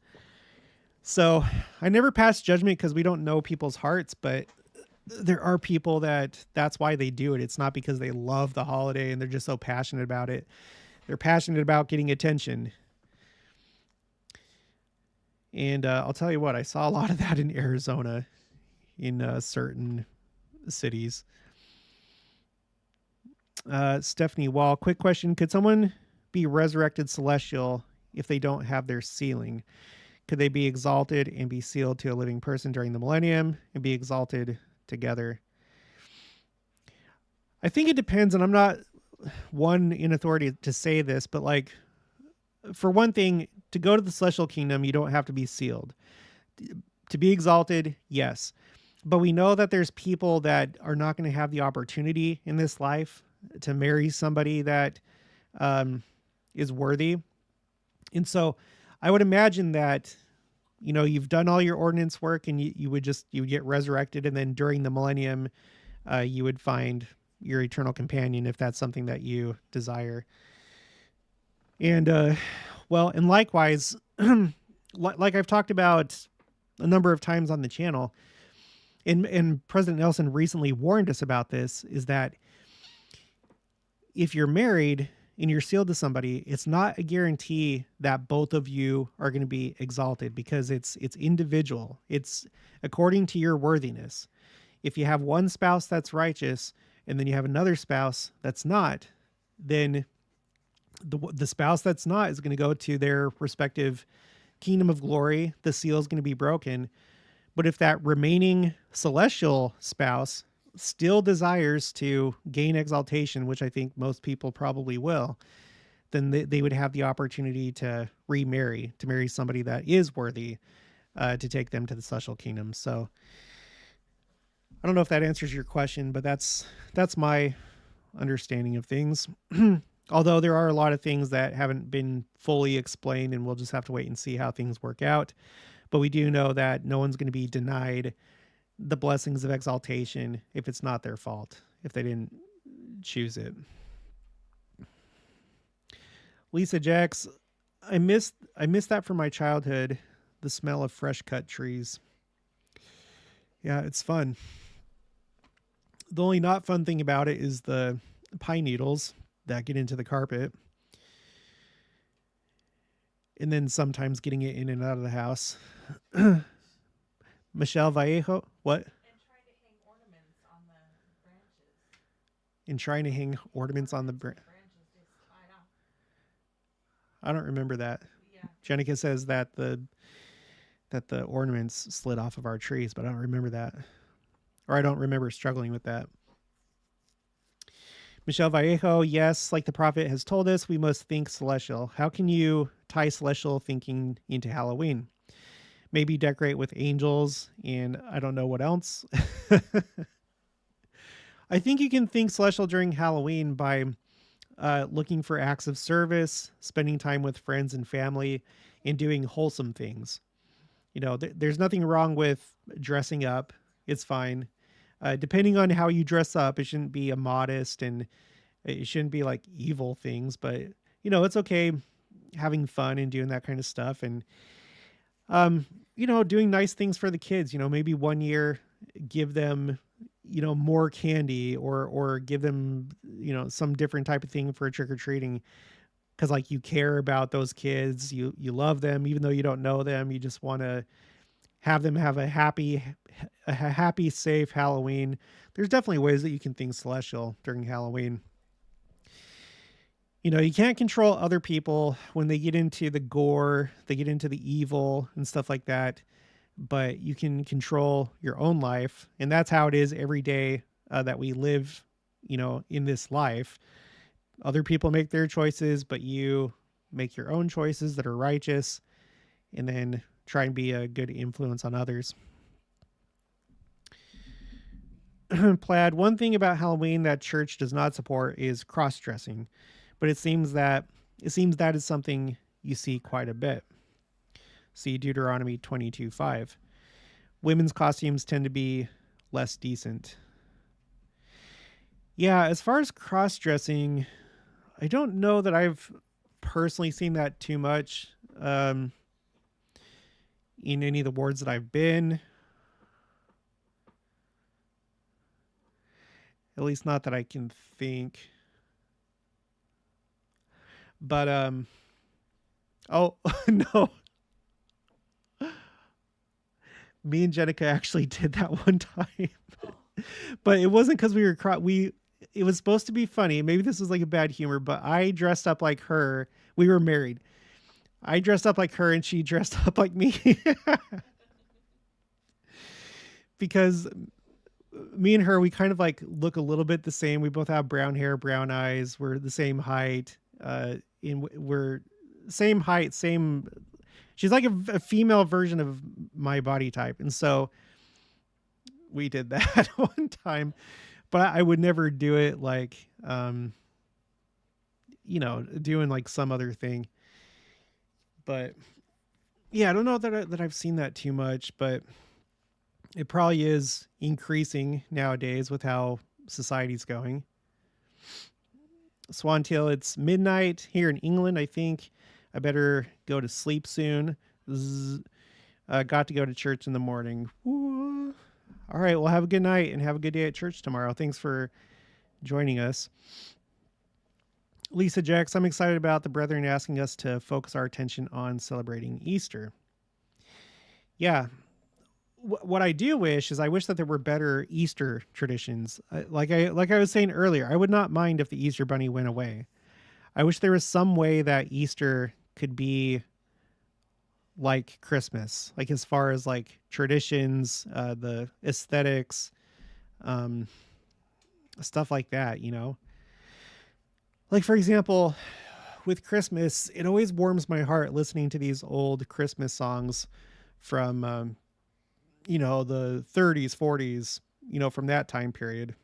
So I never pass judgment because we don't know people's hearts, but there are people that's why they do it. It's not because they love the holiday and they're just so passionate about it. They're passionate about getting attention. And I'll tell you what, I saw a lot of that in Arizona, in certain cities. Stephanie Wall, quick question. Could someone be resurrected celestial if they don't have their sealing? Could they be exalted and be sealed to a living person during the millennium and be exalted together? I think it depends, and I'm not one in authority to say this, but like, for one thing, to go to the celestial kingdom, you don't have to be sealed. To be exalted, yes. But we know that there's people that are not going to have the opportunity in this life to marry somebody that is worthy. And so I would imagine that, you've done all your ordinance work, and you would get resurrected. And then during the millennium, you would find your eternal companion if that's something that you desire. And, well, and likewise, like I've talked about a number of times on the channel, and President Nelson recently warned us about this, is that if you're married and you're sealed to somebody, it's not a guarantee that both of you are going to be exalted, because it's individual. It's according to your worthiness. If you have one spouse that's righteous and then you have another spouse that's not, then the spouse that's not is going to go to their respective kingdom of glory. The seal is going to be broken. But if that remaining celestial spouse still desires to gain exaltation, which I think most people probably will, then they would have the opportunity to remarry, to marry somebody that is worthy to take them to the celestial kingdom. So I don't know if that answers your question, but that's my understanding of things. Although there are a lot of things that haven't been fully explained, and we'll just have to wait and see how things work out. But we do know that no one's going to be denied the blessings of exaltation if it's not their fault, if they didn't choose it. Lisa Jax, I missed that from my childhood, the smell of fresh cut trees. Yeah, it's fun. The only not fun thing about it is the pine needles that get into the carpet. and then sometimes getting it in and out of the house. Michelle Vallejo, what? And trying to hang ornaments on the I don't remember that. Jenica says that the ornaments slid off of our trees, but I don't remember that. Or I don't remember struggling with that. Michelle Vallejo, yes, like the prophet has told us, we must think celestial. How can you tie celestial thinking into Halloween? Maybe decorate with angels and I don't know what else. I think you can think celestial during Halloween by looking for acts of service, spending time with friends and family, and doing wholesome things. You know, there's nothing wrong with dressing up. It's fine. Depending on how you dress up, it shouldn't be immodest and it shouldn't be like evil things, but you know, it's okay having fun and doing that kind of stuff. And, you know, doing nice things for the kids, you know, maybe one year give them, you know, more candy or give them, you know, some different type of thing for trick or treating. Cause like you care about those kids, you love them, even though you don't know them, you just want to have them have a happy, safe Halloween. There's definitely ways that you can think celestial during Halloween. You know, you can't control other people when they get into the gore, they get into the evil and stuff like that, but you can control your own life. And that's how it is every day that we live, you know, in this life. Other people make their choices, but you make your own choices that are righteous and then try and be a good influence on others. Plaid, one thing about Halloween that church does not support is cross-dressing, but it seems that is something you see quite a bit. See Deuteronomy 22:5. Women's costumes tend to be less decent. Yeah, as far as cross-dressing, I don't know that I've personally seen that too much in any of the wards that I've been. At least not that I can think. But oh no. Me and Jenica actually did that one time. But it wasn't because we were it was supposed to be funny. Maybe this was like a bad humor, but I dressed up like her. We were married. I dressed up like her and she dressed up like me. Because me and her, we kind of like look a little bit the same. We both have brown hair, brown eyes. We're the same height. We're same height, same. She's like a female version of my body type. And so we did that one time, but I would never do it like, you know, doing like some other thing. But yeah, I don't know that I've seen that too much, but it probably is increasing nowadays with how society's going. Swantail, it's midnight here in England. I think I better go to sleep soon. Got to go to church in the morning. Woo. All right. Well, have a good night and have a good day at church tomorrow. Thanks for joining us. Lisa Jax, I'm excited about the brethren asking us to focus our attention on celebrating Easter. Yeah. What I do wish is I wish that there were better Easter traditions. Like I was saying earlier, I would not mind if the Easter bunny went away. I wish there was some way that Easter could be like Christmas, like as far as like traditions, the aesthetics, stuff like that, you know? Like, for example, with Christmas, it always warms my heart listening to these old Christmas songs from, you know, the 30s, 40s, you know, from that time period.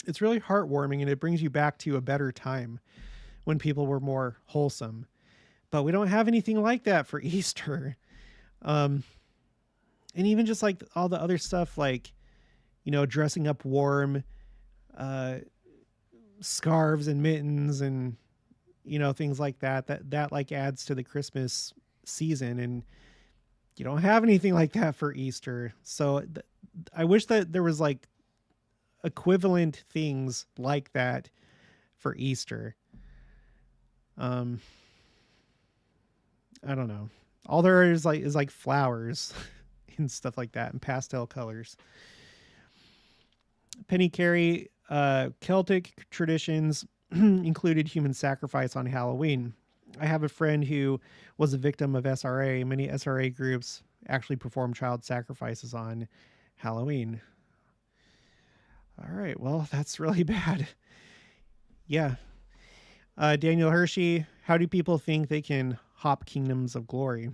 It's really heartwarming and it brings you back to a better time when people were more wholesome. But we don't have anything like that for Easter. And even just like all the other stuff, like, you know, dressing up warm, scarves and mittens and, you know, things like that like adds to the Christmas season. And you don't have anything like that for Easter. So I wish that there was like equivalent things like that for Easter. I don't know. All there is like flowers and stuff like that and pastel colors. Penny Carey, Celtic traditions included human sacrifice on Halloween. I have a friend who was a victim of SRA. Many SRA groups actually perform child sacrifices on Halloween. All right, well, that's really bad. Yeah. Daniel Hershey, how do people think they can hop kingdoms of glory?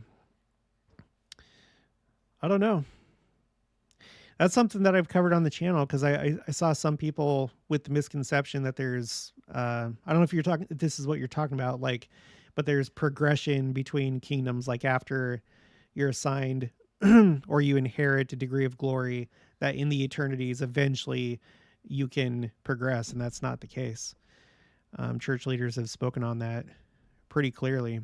I don't know. That's something that I've covered on the channel because I saw some people with the misconception that there's I don't know if this is what you're talking about, like, but there's progression between kingdoms, like after you're assigned or you inherit a degree of glory, that in the eternities eventually you can progress, and that's not the case. Church leaders have spoken on that pretty clearly.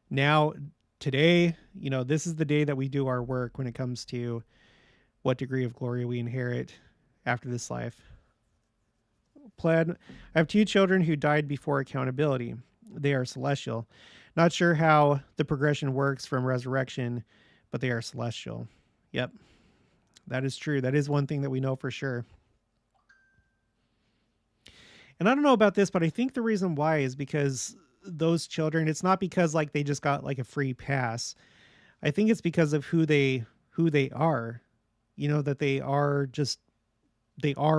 Now, today, this is the day that we do our work when it comes to what degree of glory we inherit after this life. I have 2 children who died before accountability. They are celestial. Not sure how the progression works from resurrection, but they are celestial. Yep, that is true. That is one thing that we know for sure. And I don't know about this, but I think the reason why is because those children, it's not because like they just got like a free pass. I think it's because of who they are. That they are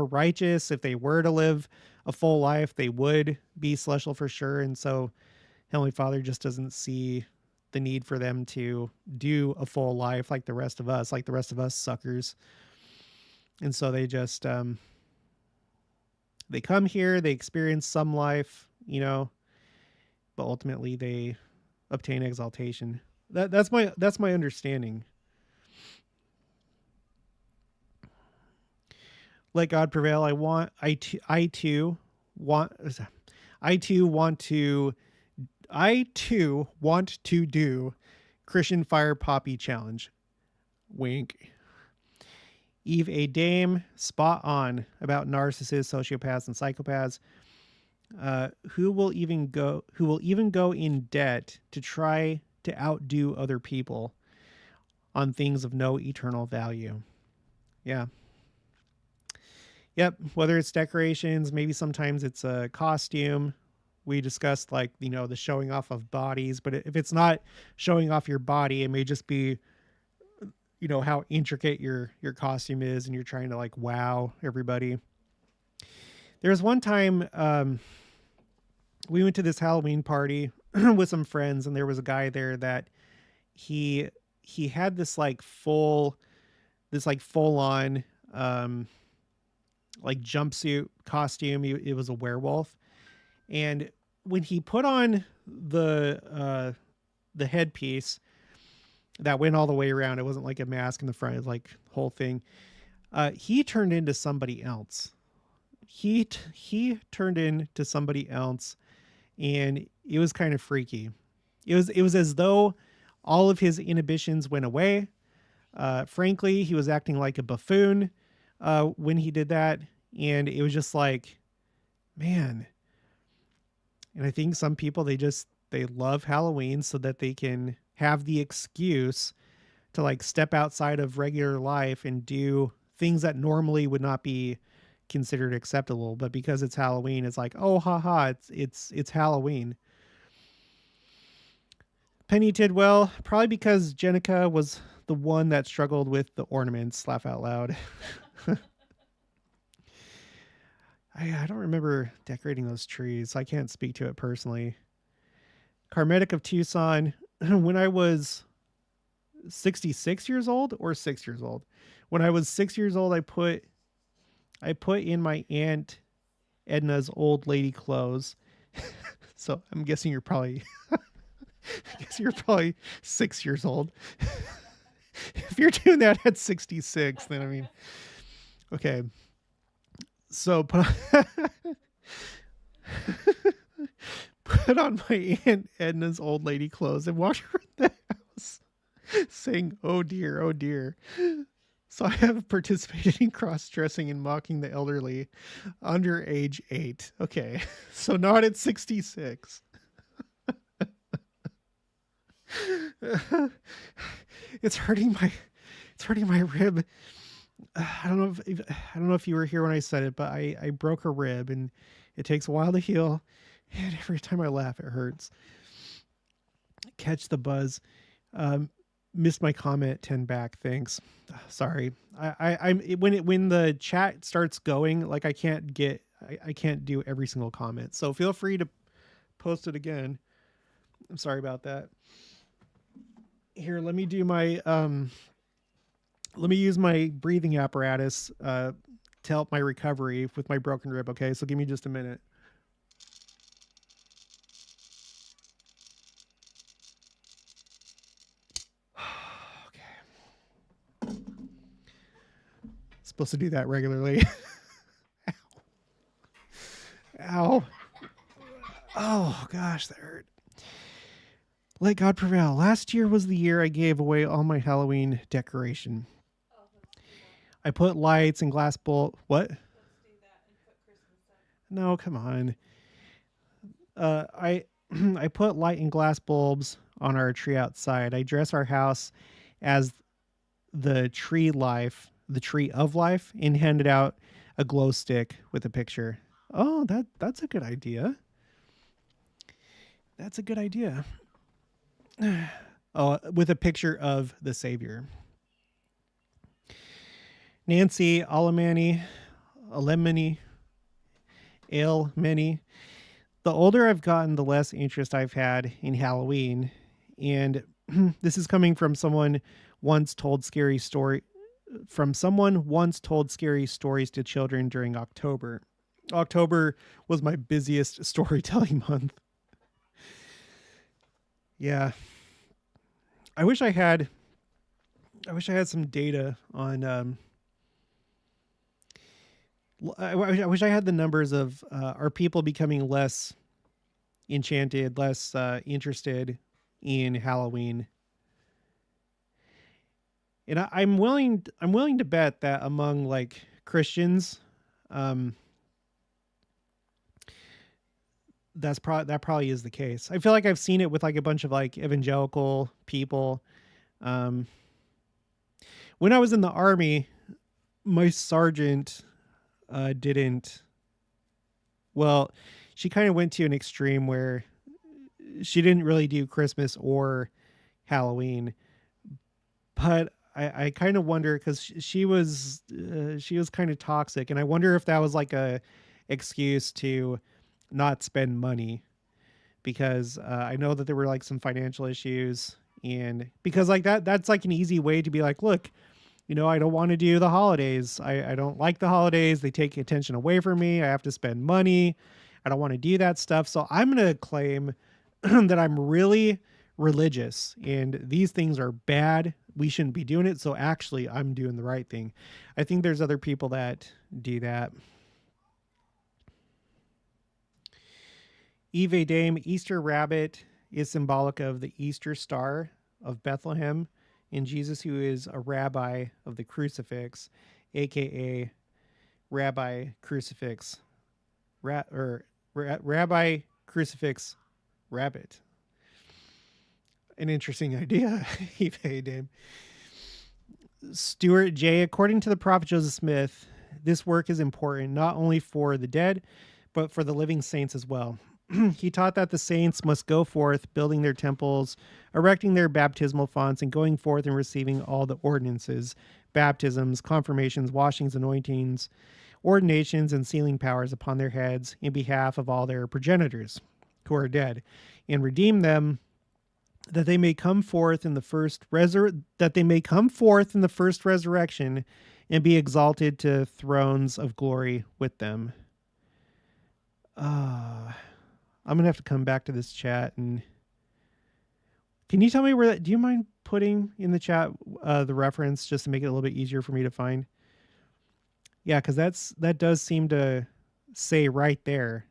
righteous. If they were to live a full life, they would be celestial for sure. And so Heavenly Father just doesn't see the need for them to do a full life like the rest of us suckers. And so they just, they come here, they experience some life, but ultimately they obtain exaltation. That's my understanding. Let God prevail. I too want to do Christian Fire Poppy Challenge. Wink. Eve A. Dame, spot on about narcissists, sociopaths, and psychopaths. Who will even go in debt to try to outdo other people on things of no eternal value? Yeah. Yep. Whether it's decorations, maybe sometimes it's a costume. We discussed the showing off of bodies, but if it's not showing off your body, it may just be, how intricate your costume is and you're trying to wow everybody. There was one time, we went to this Halloween party with some friends, and there was a guy there that he had this full on, jumpsuit costume. It was a werewolf. And when he put on the headpiece that went all the way around, it wasn't like a mask in the front, it was like whole thing. He turned into somebody else. He turned into somebody else, and it was kind of freaky. It was as though all of his inhibitions went away. Frankly, he was acting like a buffoon when he did that, and it was just like, man. And I think some people, they love Halloween so that they can have the excuse to step outside of regular life and do things that normally would not be considered acceptable. But because it's Halloween, it's like, oh, haha, it's Halloween. Penny Tidwell, probably because Jenica was the one that struggled with the ornaments. Laugh out loud. I don't remember decorating those trees, so I can't speak to it personally. Carmetic of Tucson, when I was 66 years old or 6 years old. When I was 6 years old, I put in my Aunt Edna's old lady clothes. So I'm guessing you're probably 6 years old. If you're doing that at 66, then I mean, okay. So put on my Aunt Edna's old lady clothes and walk around the house saying, "Oh dear, oh dear." So I have participated in cross-dressing and mocking the elderly under age 8. Okay, so not at 66. It's hurting my rib. I don't know if you were here when I said it, but I broke a rib and it takes a while to heal. And every time I laugh, it hurts. Catch the buzz. Um, Missed my comment. 10 back. Thanks. Sorry. When the chat starts going, like I can't do every single comment. So feel free to post it again. I'm sorry about that. Here, let me do my let me use my breathing apparatus to help my recovery with my broken rib. Okay, so give me just a minute. Okay. Supposed to do that regularly. Ow. Oh gosh, that hurt. Let God prevail. Last year was the year I gave away all my Halloween decoration. I put lights and glass bulb. What? No, come on. I I put light and glass bulbs on our tree outside. I dress our house as the tree of life, and handed out a glow stick with a picture. Oh, that's a good idea. That's a good idea. Oh, with a picture of the Savior. Nancy Alemany, Alemany. The older I've gotten, the less interest I've had in Halloween. And this is coming from someone once told scary stories to children during October. October was my busiest storytelling month. Yeah. I wish I had some data on I wish I had the numbers of are people becoming less enchanted, less interested in Halloween. And I'm willing to bet that among like Christians, that probably is the case. I feel like I've seen it with like a bunch of like evangelical people. When I was in the army, my sergeant didn't. Well, she kind of went to an extreme where she didn't really do Christmas or Halloween, but I kind of wonder because she was kind of toxic, and I wonder if that was like a excuse to not spend money, because I know that there were like some financial issues, and because like that's like an easy way to be like, look, I don't want to do the holidays. I don't like the holidays. They take attention away from me. I have to spend money. I don't want to do that stuff. So I'm going to claim that I'm really religious and these things are bad. We shouldn't be doing it. So actually, I'm doing the right thing. I think there's other people that do that. Eve Dame, Easter rabbit is symbolic of the Easter star of Bethlehem, and Jesus, who is a rabbi of the crucifix, aka Rabbi Crucifix, Rabbi Crucifix Rabbit. An interesting idea, Eve Dame. Stuart J. According to the prophet Joseph Smith, this work is important not only for the dead, but for the living saints as well. He taught that the saints must go forth, building their temples, erecting their baptismal fonts, and going forth and receiving all the ordinances, baptisms, confirmations, washings, anointings, ordinations, and sealing powers upon their heads in behalf of all their progenitors who are dead, and redeem them, that they may come forth in the first resurrection, and be exalted to thrones of glory with them. I'm going to have to come back to this chat. And can you tell me where do you mind putting in the chat the reference just to make it a little bit easier for me to find? Yeah, because that does seem to say right there,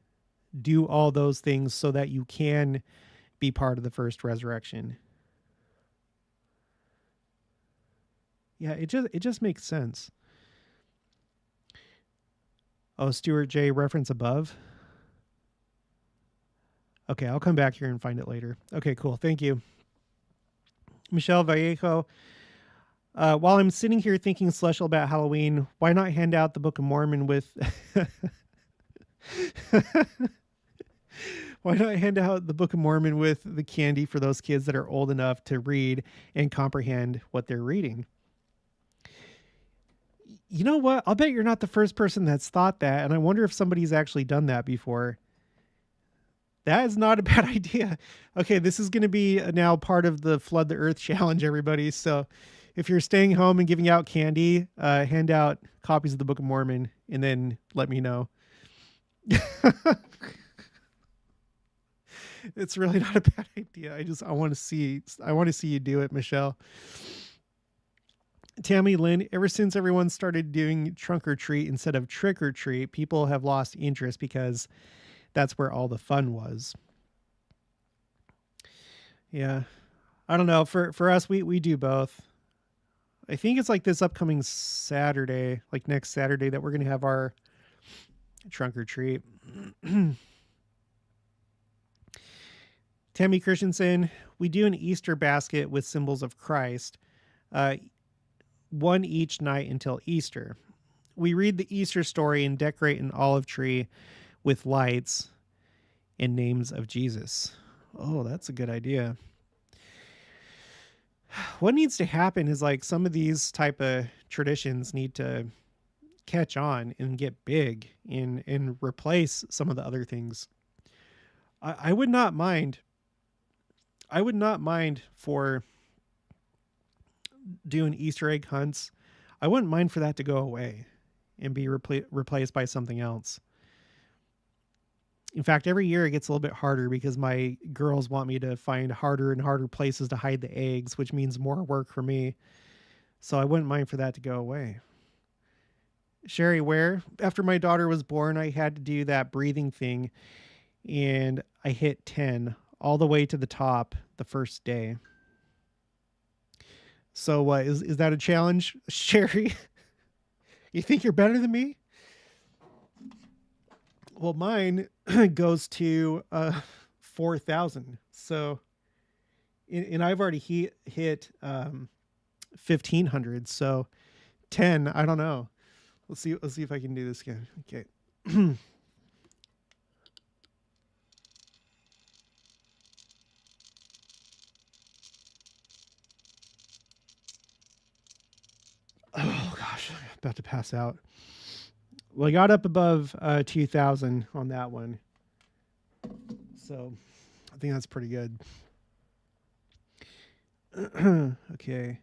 do all those things so that you can be part of the first resurrection. Yeah, it just makes sense. Oh, Stuart J. reference above. Okay, I'll come back here and find it later. Okay, cool. Thank you. Michelle Vallejo, while I'm sitting here thinking celestial about Halloween, why not hand out the Book of Mormon with why not hand out the Book of Mormon with the candy for those kids that are old enough to read and comprehend what they're reading? You know what? I'll bet you're not the first person that's thought that, and I wonder if somebody's actually done that before. That is not a bad idea. Okay, this is going to be now part of the Flood the Earth challenge, everybody. So if you're staying home and giving out candy, hand out copies of the Book of Mormon and then let me know. It's really not a bad idea. I want to see you do it, Michelle. Tammy Lynn, ever since everyone started doing trunk or treat instead of trick or treat, people have lost interest because that's where all the fun was. Yeah. I don't know. For us, we do both. I think it's like this upcoming Saturday, like next Saturday, that we're going to have our trunk or treat. Tammy Christensen, we do an Easter basket with symbols of Christ, one each night until Easter. We read the Easter story and decorate an olive tree with lights and names of Jesus. Oh, that's a good idea. What needs to happen is like some of these type of traditions need to catch on and get big and replace some of the other things. I would not mind. I would not mind for doing Easter egg hunts. I wouldn't mind for that to go away and be replaced by something else. In fact, every year it gets a little bit harder because my girls want me to find harder and harder places to hide the eggs, which means more work for me. So I wouldn't mind for that to go away. Sherry Ware, after my daughter was born, I had to do that breathing thing and I hit 10 all the way to the top the first day. So is that a challenge, Sherry? You think you're better than me? Well, mine goes to 4,000. So, and I've already hit 1,500. So 10, I don't know. Let's see if I can do this again. Okay. Oh gosh, I'm about to pass out. Well, I got up above 2,000 on that one. So I think that's pretty good. Okay.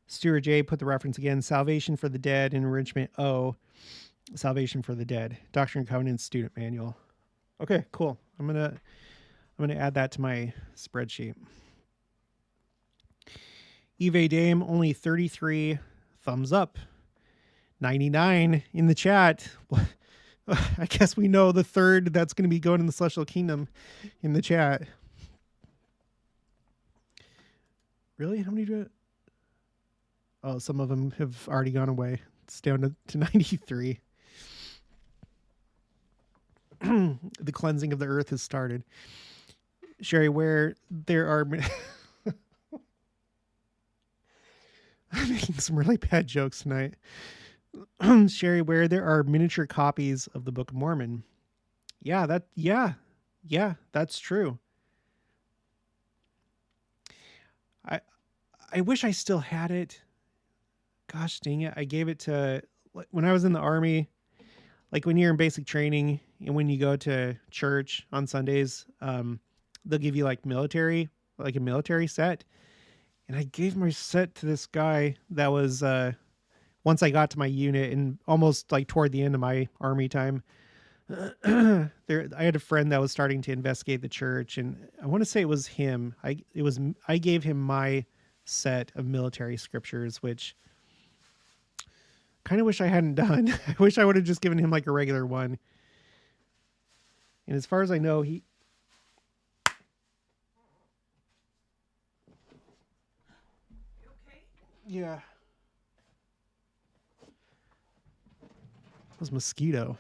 Stuart J put the reference again. Salvation for the Dead, Enrichment O. Salvation for the Dead. Doctrine and Covenants Student Manual. Okay, cool. I'm gonna add that to my spreadsheet. Eve Dame, only 33 thumbs up. 99 in the chat. I guess we know the third that's going to be going in the Celestial Kingdom in the chat. Really? How many do it? Oh, some of them have already gone away. It's down to 93. The cleansing of the earth has started. Sherry, where there are... I'm making some really bad jokes tonight. Sherry, where there are miniature copies of the Book of Mormon. Yeah, that's true. I wish I still had it. Gosh dang it. I gave it to, when I was in the Army, like when you're in basic training and when you go to church on Sundays, they'll give you like a military set. And I gave my set to this guy that was, once I got to my unit and almost like toward the end of my Army time, I had a friend that was starting to investigate the church, and I want to say it was him. I gave him my set of military scriptures, which kind of wish I hadn't done. I wish I would have just given him like a regular one. And as far as I know, he... You okay? Yeah. It was mosquito.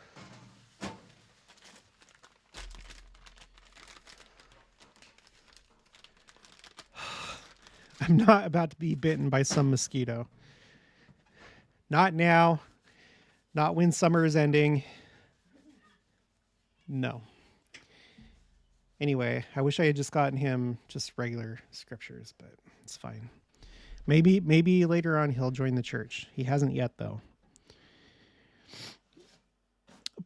I'm not about to be bitten by some mosquito. Not now. Not when summer is ending. No. Anyway, I wish I had just gotten him just regular scriptures, but it's fine. Maybe later on he'll join the church. He hasn't yet, though.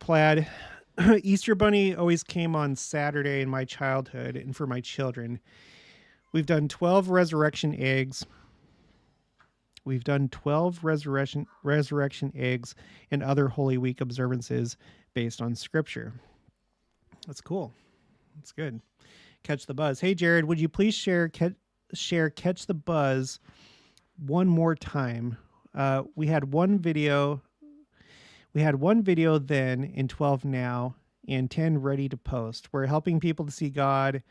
Plaid. Easter Bunny always came on Saturday in my childhood and for my children. We've done 12 resurrection eggs. We've done 12 resurrection eggs and other Holy Week observances based on scripture. That's cool. That's good. Catch the Buzz. Hey, Jared, would you please share Catch the Buzz one more time? We had one video then and 12 now and 10 ready to post. We're helping people to see God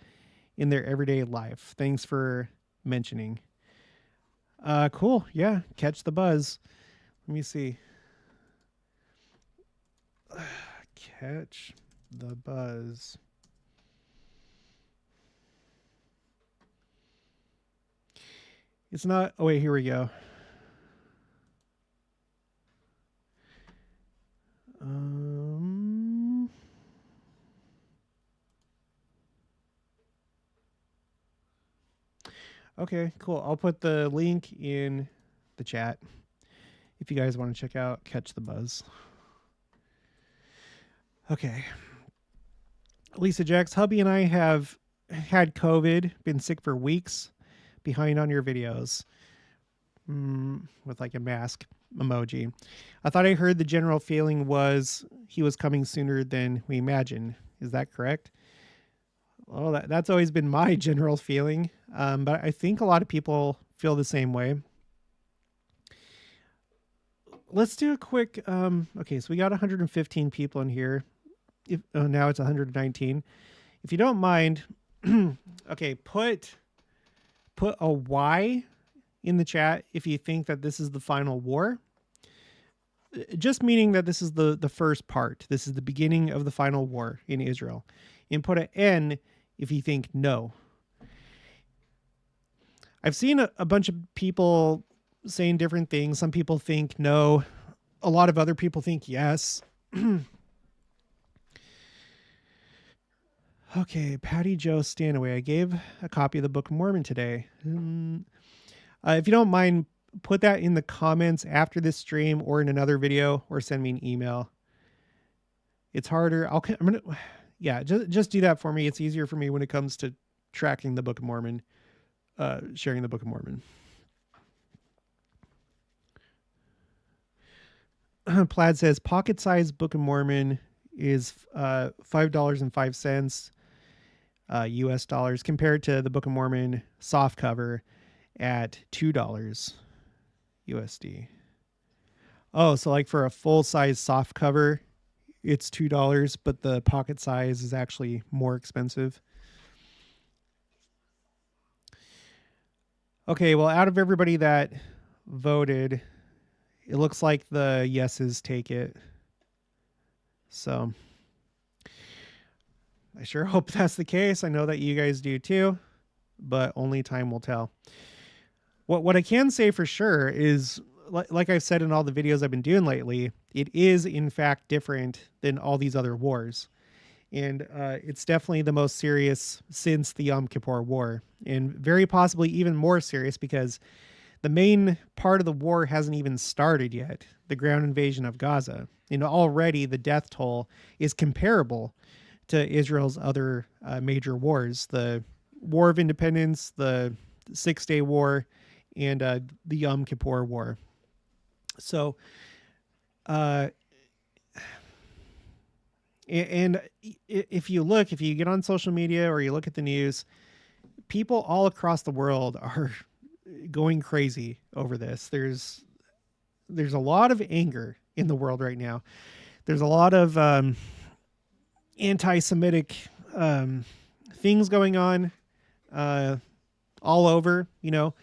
in their everyday life. Thanks for mentioning. Cool. Yeah. Catch the Buzz. Let me see. Catch the Buzz. It's not. Oh, wait, here we go. Okay, cool. I'll put the link in the chat if you guys want to check out Catch the Buzz. Okay. Lisa Jax, hubby and I have had COVID, been sick for weeks, behind on your videos. With like a mask emoji. I thought I heard the general feeling was he was coming sooner than we imagined. Is that correct? Well, that's always been my general feeling. But I think a lot of people feel the same way. Let's do a quick, okay, so we got 115 people in here. Now it's 119. If you don't mind, okay, put a Y in the chat if you think that this is the final war. Just meaning that this is the first part. This is the beginning of the final war in Israel. And put an N if you think no. I've seen a bunch of people saying different things. Some people think no. A lot of other people think yes. Okay, Patty Joe Stanaway. I gave a copy of the Book of Mormon today. If you don't mind, put that in the comments after this stream or in another video, or send me an email. It's harder. Just do that for me. It's easier for me when it comes to tracking the Book of Mormon, sharing the Book of Mormon. Plaid says pocket-sized Book of Mormon is $5.05 US dollars compared to the Book of Mormon soft cover at $2 USD. Oh, so like for a full-size soft cover, it's $2, but the pocket size is actually more expensive. Okay, well, out of everybody that voted, it looks like the yeses take it. So I sure hope that's the case. I know that you guys do too, but only time will tell. What I can say for sure is, like I've said in all the videos I've been doing lately, it is in fact different than all these other wars. And it's definitely the most serious since the Yom Kippur War, and very possibly even more serious because the main part of the war hasn't even started yet, the ground invasion of Gaza. And already the death toll is comparable to Israel's other major wars, the War of Independence, the 6-Day War, and the Yom Kippur War. So, and if you get on social media or you look at the news, people all across the world are going crazy over this. There's a lot of anger in the world right now. There's a lot of anti-Semitic things going on all over. You know,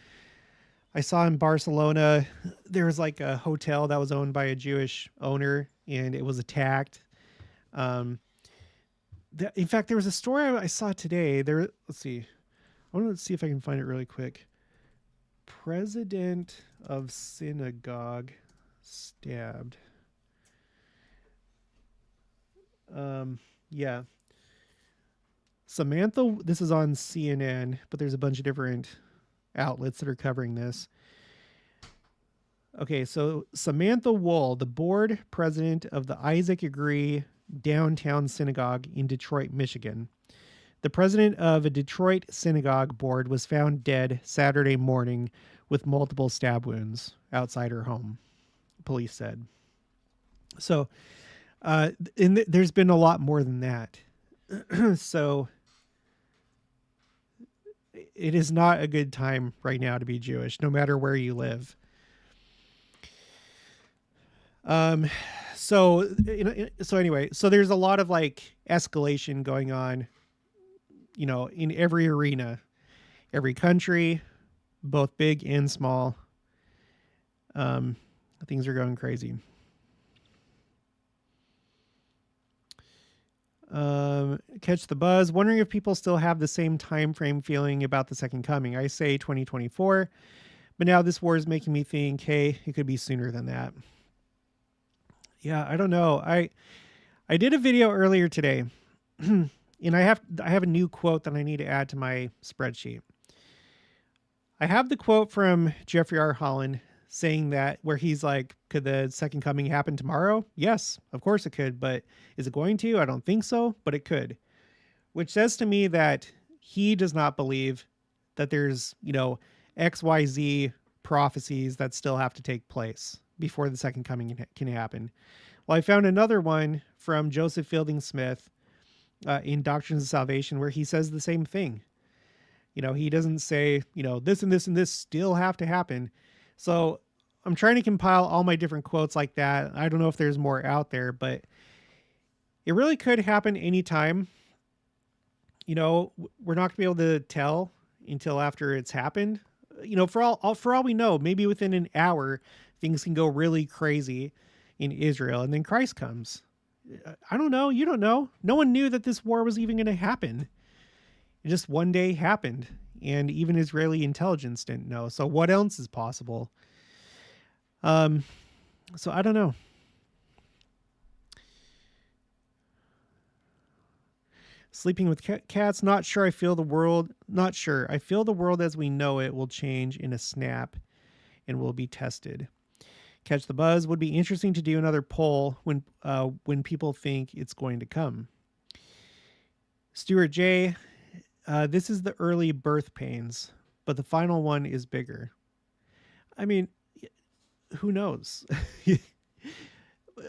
I saw in Barcelona there was like a hotel that was owned by a Jewish owner, and it was attacked. In fact, there was a story I saw today. Let's see. I want to see if I can find it really quick. President of synagogue stabbed. Yeah. Samantha, this is on CNN, but there's a bunch of different outlets that are covering this. Okay, so Samantha Wool, the board president of the Isaac Agree Downtown Synagogue in Detroit, Michigan. The president of a Detroit synagogue board was found dead Saturday morning with multiple stab wounds outside her home, police said. So, there's been a lot more than that. So, it is not a good time right now to be Jewish, no matter where you live. So anyway, so there's a lot of like escalation going on, in every arena, every country, both big and small. Things are going crazy. Catch the buzz. Wondering if people still have the same time frame feeling about the second coming. I say 2024, but now this war is making me think, hey, it could be sooner than that. Yeah, I don't know. I did a video earlier today, and I have a new quote that I need to add to my spreadsheet. I have the quote from Jeffrey R. Holland saying that, where he's like, could the second coming happen tomorrow? Yes, of course it could, but is it going to? I don't think so, but it could. Which says to me that he does not believe that there's, XYZ prophecies that still have to take place before the second coming can happen. Well, I found another one from Joseph Fielding Smith in Doctrines of Salvation where he says the same thing. He doesn't say, this and this and this still have to happen. So I'm trying to compile all my different quotes like that. I don't know if there's more out there, but it really could happen anytime. We're not going to be able to tell until after it's happened. For all we know, maybe within an hour, things can go really crazy in Israel, and then Christ comes. I don't know. You don't know. No one knew that this war was even going to happen. It just one day happened, and even Israeli intelligence didn't know. So what else is possible? So I don't know. Sleeping with cats. Not sure. I feel the world as we know it will change in a snap and will be tested. Catch the buzz. Would be interesting to do another poll when people think it's going to come. Stuart J. This is the early birth pains, but the final one is bigger. I mean, who knows?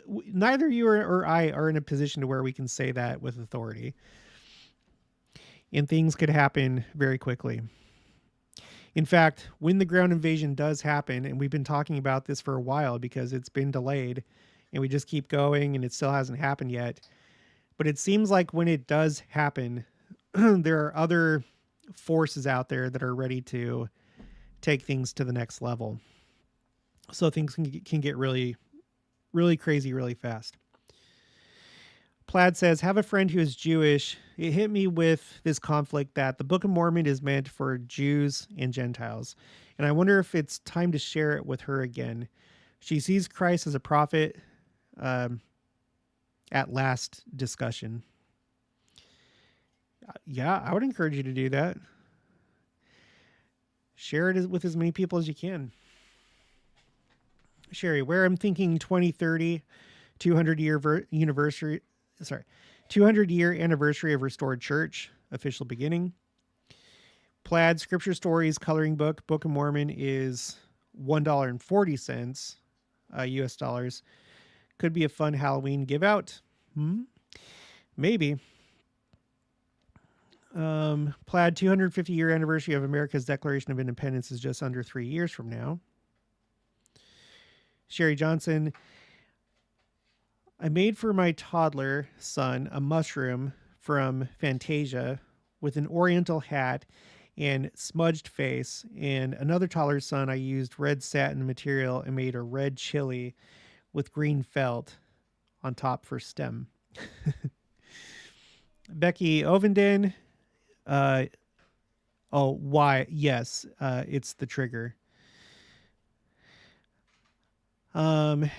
Neither you or I are in a position to where we can say that with authority. And things could happen very quickly. In fact, when the ground invasion does happen, and we've been talking about this for a while because it's been delayed and we just keep going and it still hasn't happened yet. But it seems like when it does happen, there are other forces out there that are ready to take things to the next level. So things can get really, really crazy really fast. Plaid says, have a friend who is Jewish. It hit me with this conflict that the Book of Mormon is meant for Jews and Gentiles. And I wonder if it's time to share it with her again. She sees Christ as a prophet at last discussion. Yeah, I would encourage you to do that. Share it with as many people as you can. Sherry, where I'm thinking 2030, 200-year anniversary. 200-year anniversary of Restored Church, official beginning. Plaid Scripture Stories coloring book, Book of Mormon is $1.40 US dollars. Could be a fun Halloween give out. Maybe. Plaid 250-year anniversary of America's Declaration of Independence is just under 3 years from now. Sherry Johnson, I made for my toddler son a mushroom from Fantasia with an oriental hat and smudged face. And another toddler's son, I used red satin material and made a red chili with green felt on top for stem. Becky Ovenden. Why? Yes, it's the trigger. Um,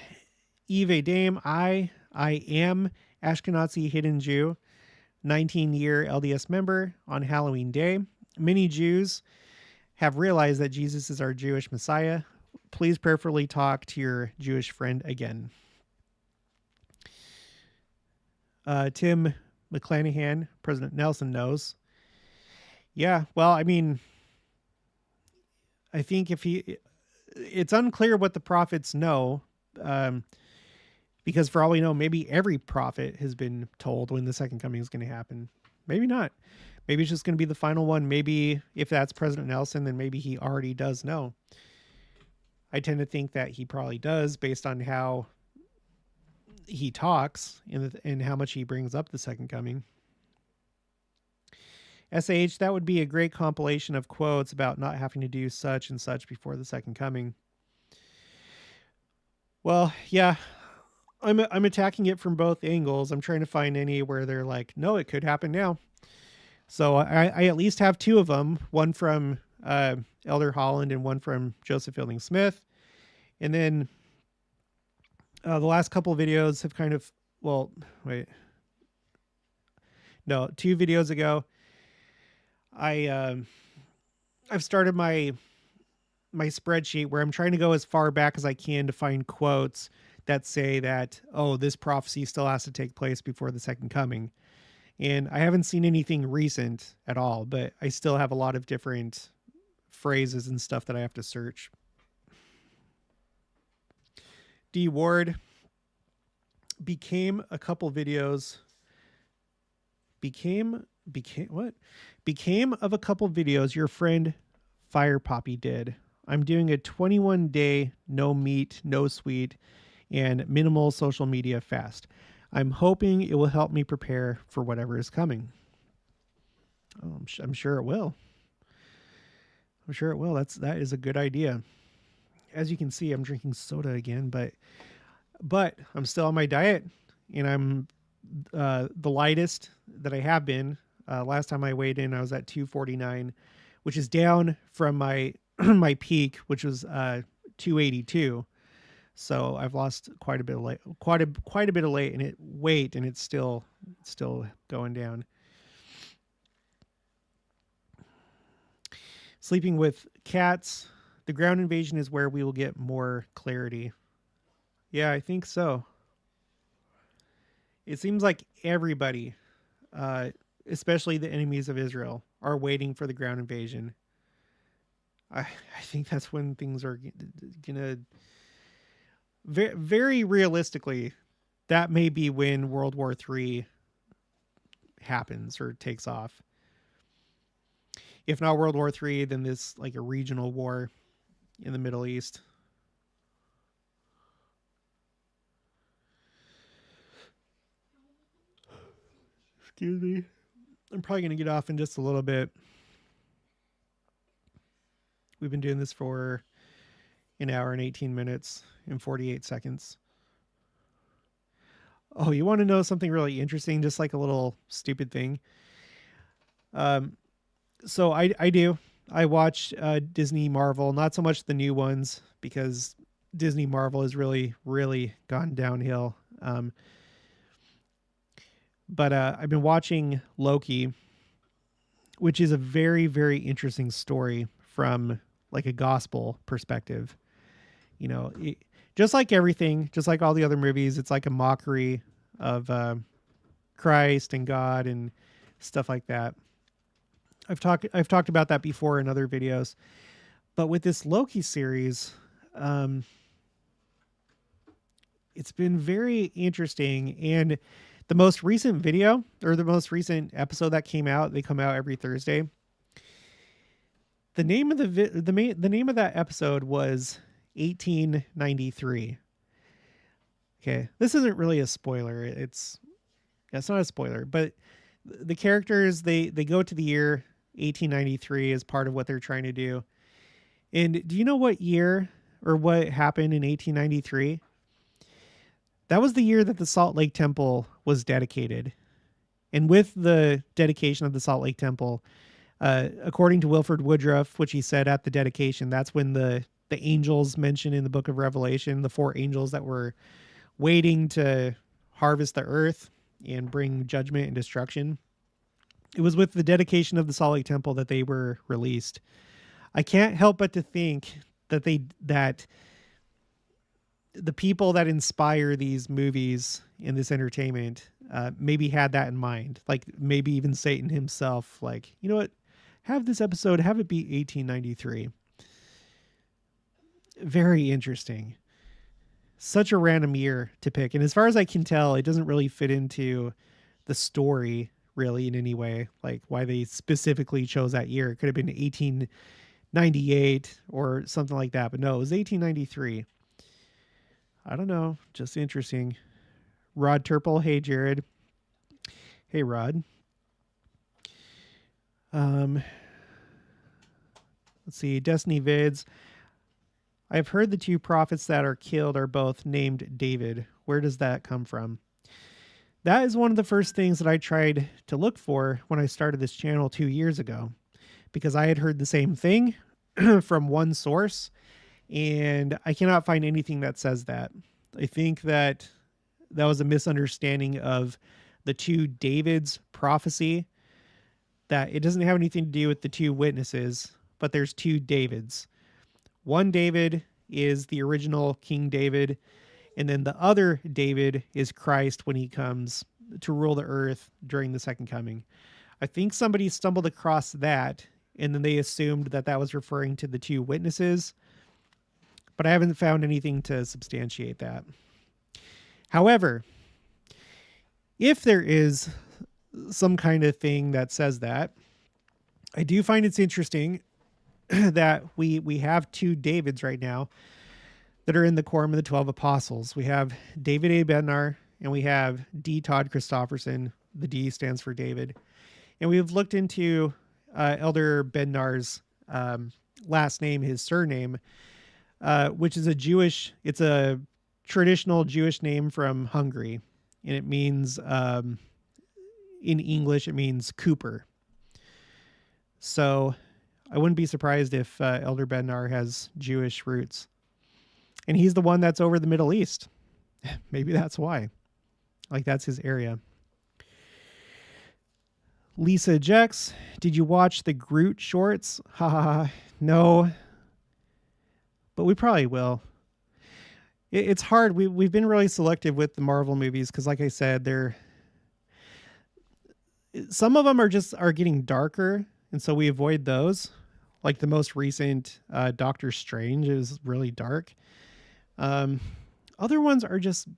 Eve Dame, I am Ashkenazi hidden Jew, 19-year LDS member on Halloween Day. Many Jews have realized that Jesus is our Jewish Messiah. Please prayerfully talk to your Jewish friend again. Tim McClanahan, President Nelson knows. Yeah, well, I mean, I think it's unclear what the prophets know, because for all we know, maybe every prophet has been told when the second coming is going to happen. Maybe not. Maybe it's just going to be the final one. Maybe if that's President Nelson, then maybe he already does know. I tend to think that he probably does based on how he talks and how much he brings up the second coming. SH, that would be a great compilation of quotes about not having to do such and such before the second coming. Well, yeah, I'm attacking it from both angles. I'm trying to find any where they're like, no, it could happen now. So I at least have two of them, one from Elder Holland and one from Joseph Fielding Smith. And then the last couple of videos have kind of, well, wait. No, 2 videos ago, I've started my spreadsheet where I'm trying to go as far back as I can to find quotes that say that, oh, this prophecy still has to take place before the second coming. And I haven't seen anything recent at all, but I still have a lot of different phrases and stuff that I have to search. D Ward, became of a couple videos your friend Fire Poppy did. I'm doing a 21-day no meat, no sweet, and minimal social media fast. I'm hoping it will help me prepare for whatever is coming. Oh, I'm sure it will. I'm sure it will. That is a good idea. As you can see, I'm drinking soda again, but I'm still on my diet, and I'm the lightest that I have been. Last time I weighed in, I was at 249, which is down from my my peak, which was 282. So I've lost quite a bit of weight, quite a bit of weight, and it's still going down. Sleeping with cats. The ground invasion is where we will get more clarity. Yeah, I think so. It seems like everybody, especially the enemies of Israel, are waiting for the ground invasion. I think that's when things are gonna, very, very realistically, that may be when World War III happens or takes off. If not World War III, then this like a regional war in the Middle East. Excuse me. I'm probably going to get off in just a little bit. We've been doing this for an hour and 18 minutes and 48 seconds. Oh, you want to know something really interesting? Just like a little stupid thing. So I do. I watch Disney Marvel, not so much the new ones because Disney Marvel has really, really gone downhill. But I've been watching Loki, which is a very, very interesting story from like a gospel perspective. You know, just like everything, just like all the other movies, it's like a mockery of Christ and God and stuff like that. I've talked about that before in other videos, but with this Loki series, it's been very interesting. And the most recent video or the most recent episode that came out, they come out every Thursday. The name of the name of that episode was 1893. Okay, this isn't really a spoiler. It's not a spoiler, but the characters they go to the year 1893 as part of what they're trying to do. And do you know what year or what happened in 1893? That was the year that the Salt Lake Temple was dedicated. And with the dedication of the Salt Lake Temple, according to Wilford Woodruff, which he said at the dedication, that's when the the angels mentioned in the book of Revelation, the 4 angels that were waiting to harvest the earth and bring judgment and destruction. It was with the dedication of the Salt Lake Temple that they were released. I can't help but to think that that the people that inspire these movies and this entertainment maybe had that in mind. Like maybe even Satan himself, like, you know what, have this episode, have it be 1893. Very interesting. Such a random year to pick. And as far as I can tell, it doesn't really fit into the story really in any way, like why they specifically chose that year. It could have been 1898 or something like that, but no, it was 1893. I don't know. Just interesting. Rod Turple. Hey, Jared. Hey, Rod. Let's see. Destiny Vids. I've heard the 2 prophets that are killed are both named David. Where does that come from? That is one of the first things that I tried to look for when I started this channel 2 years ago, because I had heard the same thing from one source, and I cannot find anything that says that. I think that was a misunderstanding of the 2 Davids prophecy, that it doesn't have anything to do with the 2 witnesses, but there's 2 Davids. One David is the original King David, and then the other David is Christ when he comes to rule the earth during the second coming. I think somebody stumbled across that, and then they assumed that that was referring to the 2 witnesses, but I haven't found anything to substantiate that. However, if there is some kind of thing that says that, I do find it's interesting that we have 2 Davids right now that are in the quorum of the 12 apostles. We have David A. Bednar and we have D. Todd Christofferson. The D stands for David. And we've looked into Elder Bednar's last name, his surname, which is it's a traditional Jewish name from Hungary. And it means, in English, it means Cooper. So I wouldn't be surprised if Elder Bednar has Jewish roots. And he's the one that's over the Middle East. Maybe that's why. Like, that's his area. Lisa Jex, did you watch the Groot shorts? Ha ha ha. No. But we probably will. It's hard. We've been really selective with the Marvel movies because, like I said, some of them are getting darker, and so we avoid those. Like the most recent Doctor Strange is really dark. Other ones are just,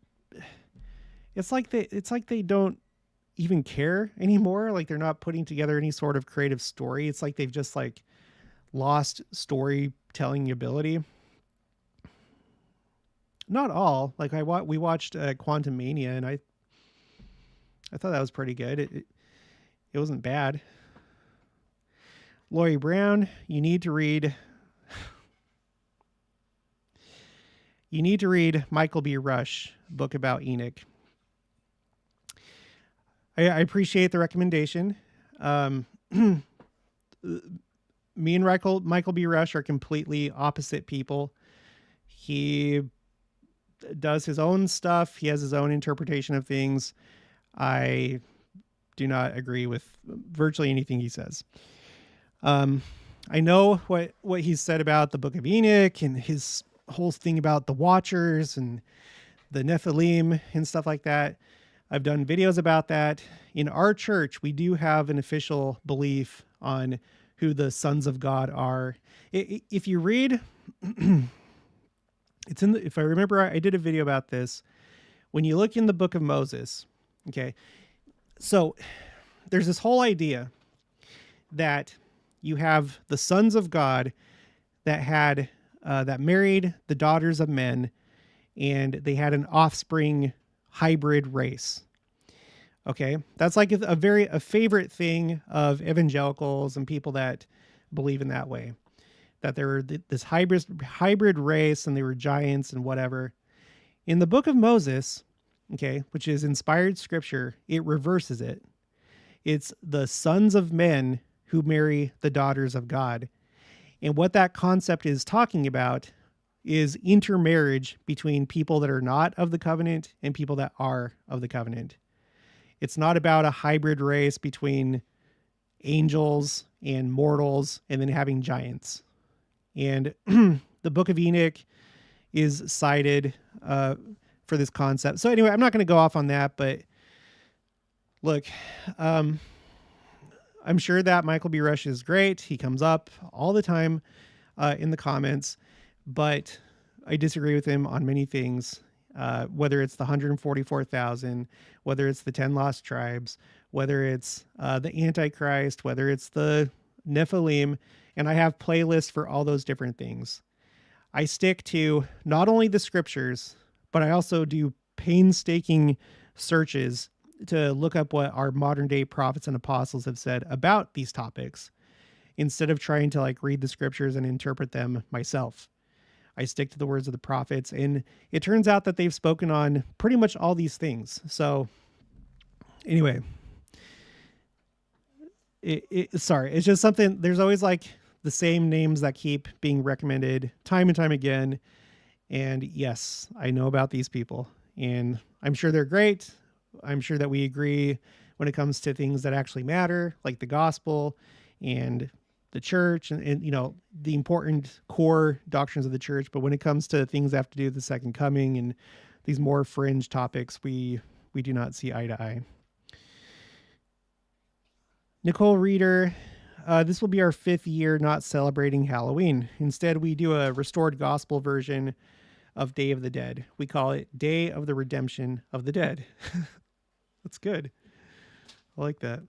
it's like they don't even care anymore. Like they're not putting together any sort of creative story. It's like they've just like lost storytelling ability. Not all. Like we watched Quantum Mania, and I thought that was pretty good. It wasn't bad. Lori Brown, you need to read Michael B. Rush, book about Enoch. I appreciate the recommendation. Me and Michael B. Rush are completely opposite people. He does his own stuff. He has his own interpretation of things. I do not agree with virtually anything he says. I know what he said about the Book of Enoch and his whole thing about the Watchers and the Nephilim and stuff like that. I've done videos about that. In our church, we do have an official belief on who the sons of God are. If you read, if I remember, I did a video about this. When you look in the book of Moses, okay, so there's this whole idea that you have the sons of God that married the daughters of men, and they had an offspring hybrid race. Okay, that's like a favorite thing of evangelicals and people that believe in that way, that they were this hybrid race and they were giants and whatever. In the book of Moses, okay, which is inspired scripture, it reverses it. It's the sons of men who marry the daughters of God. And what that concept is talking about is intermarriage between people that are not of the covenant and people that are of the covenant. It's not about a hybrid race between angels and mortals and then having giants. And the Book of Enoch is cited for this concept. So anyway, I'm not going to go off on that, but look, I'm sure that Michael B. Rush is great. He comes up all the time in the comments, but I disagree with him on many things, whether it's the 144,000, whether it's the 10 lost tribes, whether it's the Antichrist, whether it's the Nephilim, and I have playlists for all those different things. I stick to not only the scriptures, but I also do painstaking searches to look up what our modern day prophets and apostles have said about these topics instead of trying to like read the scriptures and interpret them myself. I stick to the words of the prophets, and it turns out that they've spoken on pretty much all these things. So anyway, sorry, it's just something, there's always like the same names that keep being recommended time and time again. And yes, I know about these people, and I'm sure they're great. I'm sure that we agree when it comes to things that actually matter, like the gospel and the church and you know, the important core doctrines of the church. But when it comes to things that have to do with the second coming and these more fringe topics, we do not see eye to eye. Nicole Reeder, this will be our 5th year not celebrating Halloween. Instead, we do a restored gospel version of Day of the Dead. We call it Day of the Redemption of the Dead. That's good. I like that.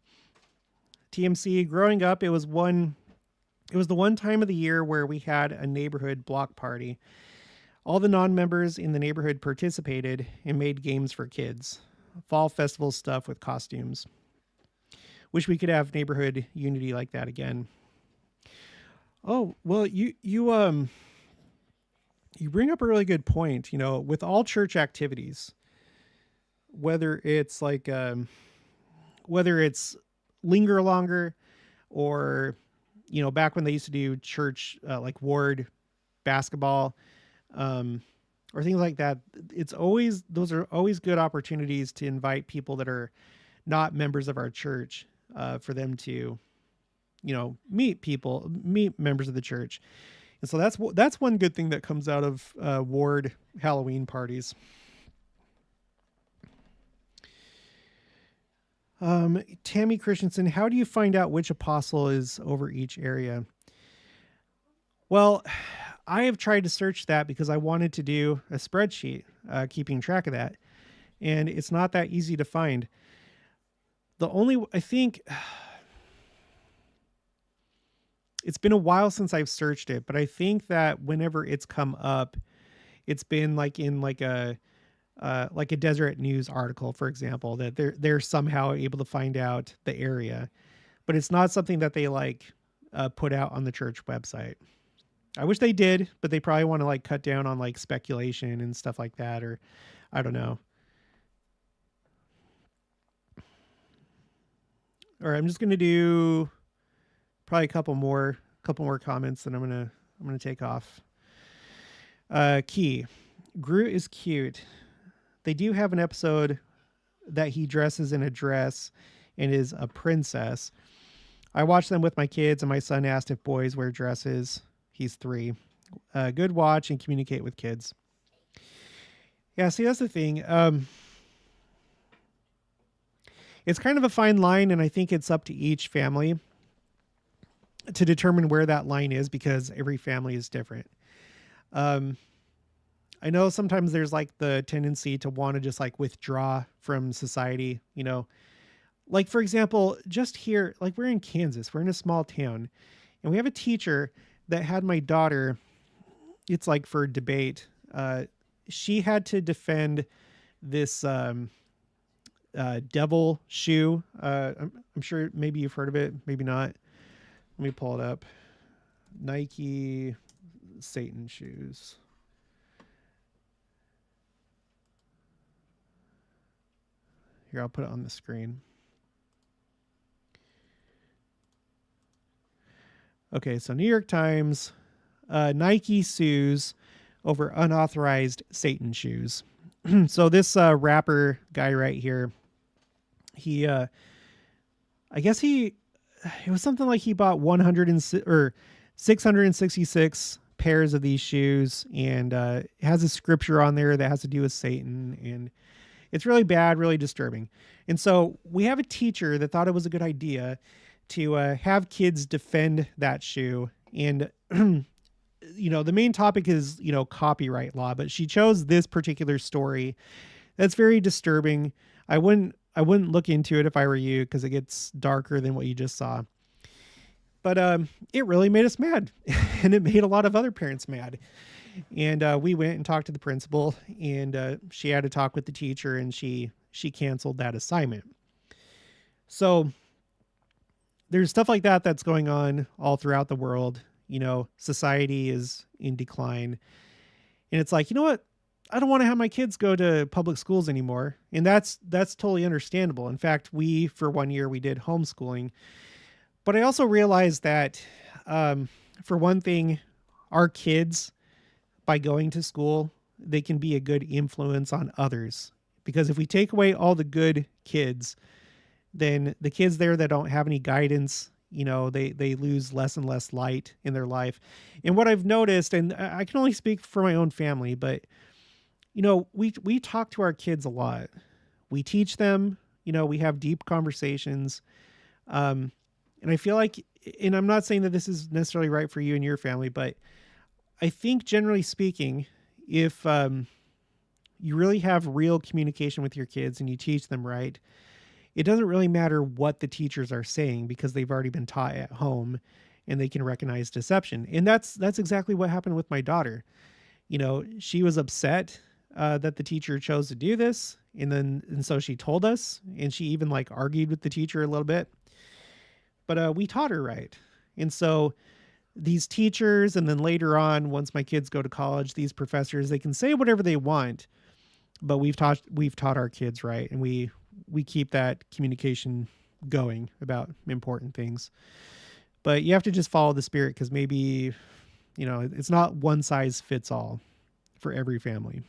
TMC, growing up, it was the one time of the year where we had a neighborhood block party. All the non-members in the neighborhood participated and made games for kids. Fall festival stuff with costumes. Wish we could have neighborhood unity like that again. Oh, well, you bring up a really good point. You know, with all church activities, whether it's linger longer or, you know, back when they used to do church, like ward basketball, or things like that, those are always good opportunities to invite people that are not members of our church, for them to, you know, meet members of the church. And so that's one good thing that comes out of ward Halloween parties. Tammy Christensen, how do you find out which apostle is over each area? Well, I have tried to search that because I wanted to do a spreadsheet, keeping track of that. And it's not that easy to find. I think it's been a while since I've searched it, but I think that whenever it's come up, it's been like in like a Deseret News article, for example, that they're somehow able to find out the area, but it's not something that they put out on the church website. I wish they did, but they probably want to like cut down on like speculation and stuff like that, or I don't know. All right, I'm just going to do probably a couple more comments, and I'm going to take off. Key, Groot is cute. They do have an episode that he dresses in a dress and is a princess. I watched them with my kids, and my son asked if boys wear dresses. He's 3. Good watch and communicate with kids. Yeah, see, that's the thing. It's kind of a fine line, and I think it's up to each family to determine where that line is, because every family is different. I know sometimes there's like the tendency to want to just like withdraw from society, you know, like for example, just here, like we're in Kansas, we're in a small town, and we have a teacher that had my daughter, it's like for debate. She had to defend this, devil shoe. I'm sure maybe you've heard of it, maybe not. Let me pull it up. Nike Satan shoes. Here, I'll put it on the screen. Okay, so New York Times, Nike sues over unauthorized Satan shoes. So this rapper guy right here, he, I guess it was something like he bought 666 pairs of these shoes, and it has a scripture on there that has to do with Satan, and it's really bad, really disturbing. And so we have a teacher that thought it was a good idea to have kids defend that shoe. And, the main topic is, copyright law, but she chose this particular story that's very disturbing. I wouldn't look into it if I were you, because it gets darker than what you just saw. But it really made us mad, and it made a lot of other parents mad. And we went and talked to the principal, and she had to talk with the teacher, and she canceled that assignment. So there's stuff like that that's going on all throughout the world. Society is in decline. And it's like, you know what? I don't want to have my kids go to public schools anymore. And that's totally understandable. In fact, for 1 year, we did homeschooling. But I also realized that, for one thing, our kids, by going to school, they can be a good influence on others. Because if we take away all the good kids, then the kids there that don't have any guidance, they lose less and less light in their life. And what I've noticed, and I can only speak for my own family, but, we talk to our kids a lot. We teach them, we have deep conversations. And I feel like, and I'm not saying that this is necessarily right for you and your family, but I think generally speaking, if you really have real communication with your kids and you teach them right, it doesn't really matter what the teachers are saying, because they've already been taught at home and they can recognize deception. And that's exactly what happened with my daughter. She was upset that the teacher chose to do this. And so she told us, and she even argued with the teacher a little bit, but we taught her right. And so these teachers, and then later on, once my kids go to college, these professors, they can say whatever they want, but we've taught our kids right. And we keep that communication going about important things. But you have to just follow the Spirit, because maybe, it's not one size fits all for every family.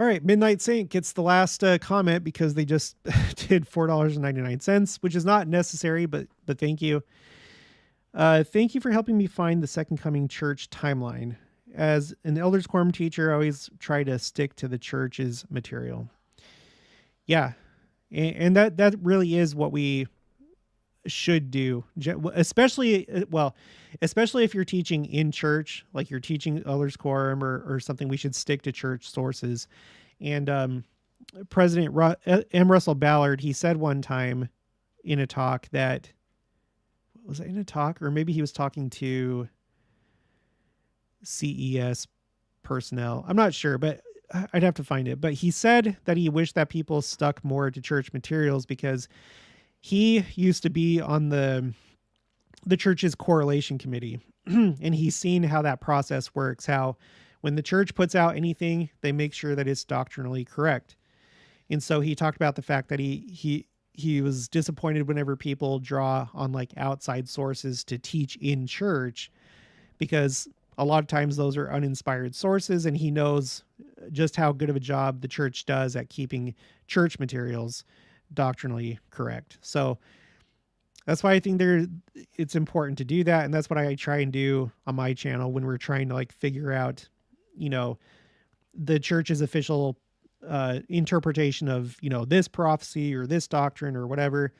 All right, Midnight Saint gets the last comment, because they just did $4.99, which is not necessary, but thank you. Thank you for helping me find the Second Coming Church timeline. As an Elders Quorum teacher, I always try to stick to the church's material. Yeah, and that really is what we should do, especially if you're teaching in church, like you're teaching Elders Quorum or something. We should stick to church sources. And President M. Russell Ballard, he said one time in a talk that, was it in a talk, or maybe he was talking to CES personnel? I'm not sure, but I'd have to find it. But he said that he wished that people stuck more to church materials, because he used to be on the church's correlation committee, and he's seen how that process works, how when the church puts out anything, they make sure that it's doctrinally correct. And so he talked about the fact that he was disappointed whenever people draw on outside sources to teach in church, because a lot of times those are uninspired sources, and he knows just how good of a job the church does at keeping church materials doctrinally correct. So that's why I think it's important to do that. And that's what I try and do on my channel when we're trying to figure out, the church's official interpretation of, this prophecy or this doctrine or whatever.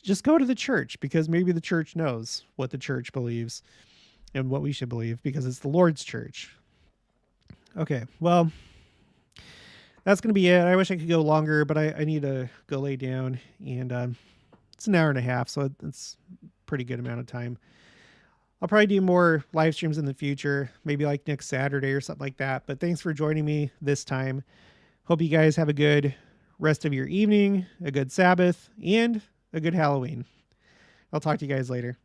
Just go to the church, because maybe the church knows what the church believes and what we should believe, because it's the Lord's church. Okay, well, that's going to be it. I wish I could go longer, but I need to go lay down, and it's an hour and a half, so it's a pretty good amount of time. I'll probably do more live streams in the future, maybe next Saturday or something like that. But thanks for joining me this time. Hope you guys have a good rest of your evening, a good Sabbath, and a good Halloween. I'll talk to you guys later.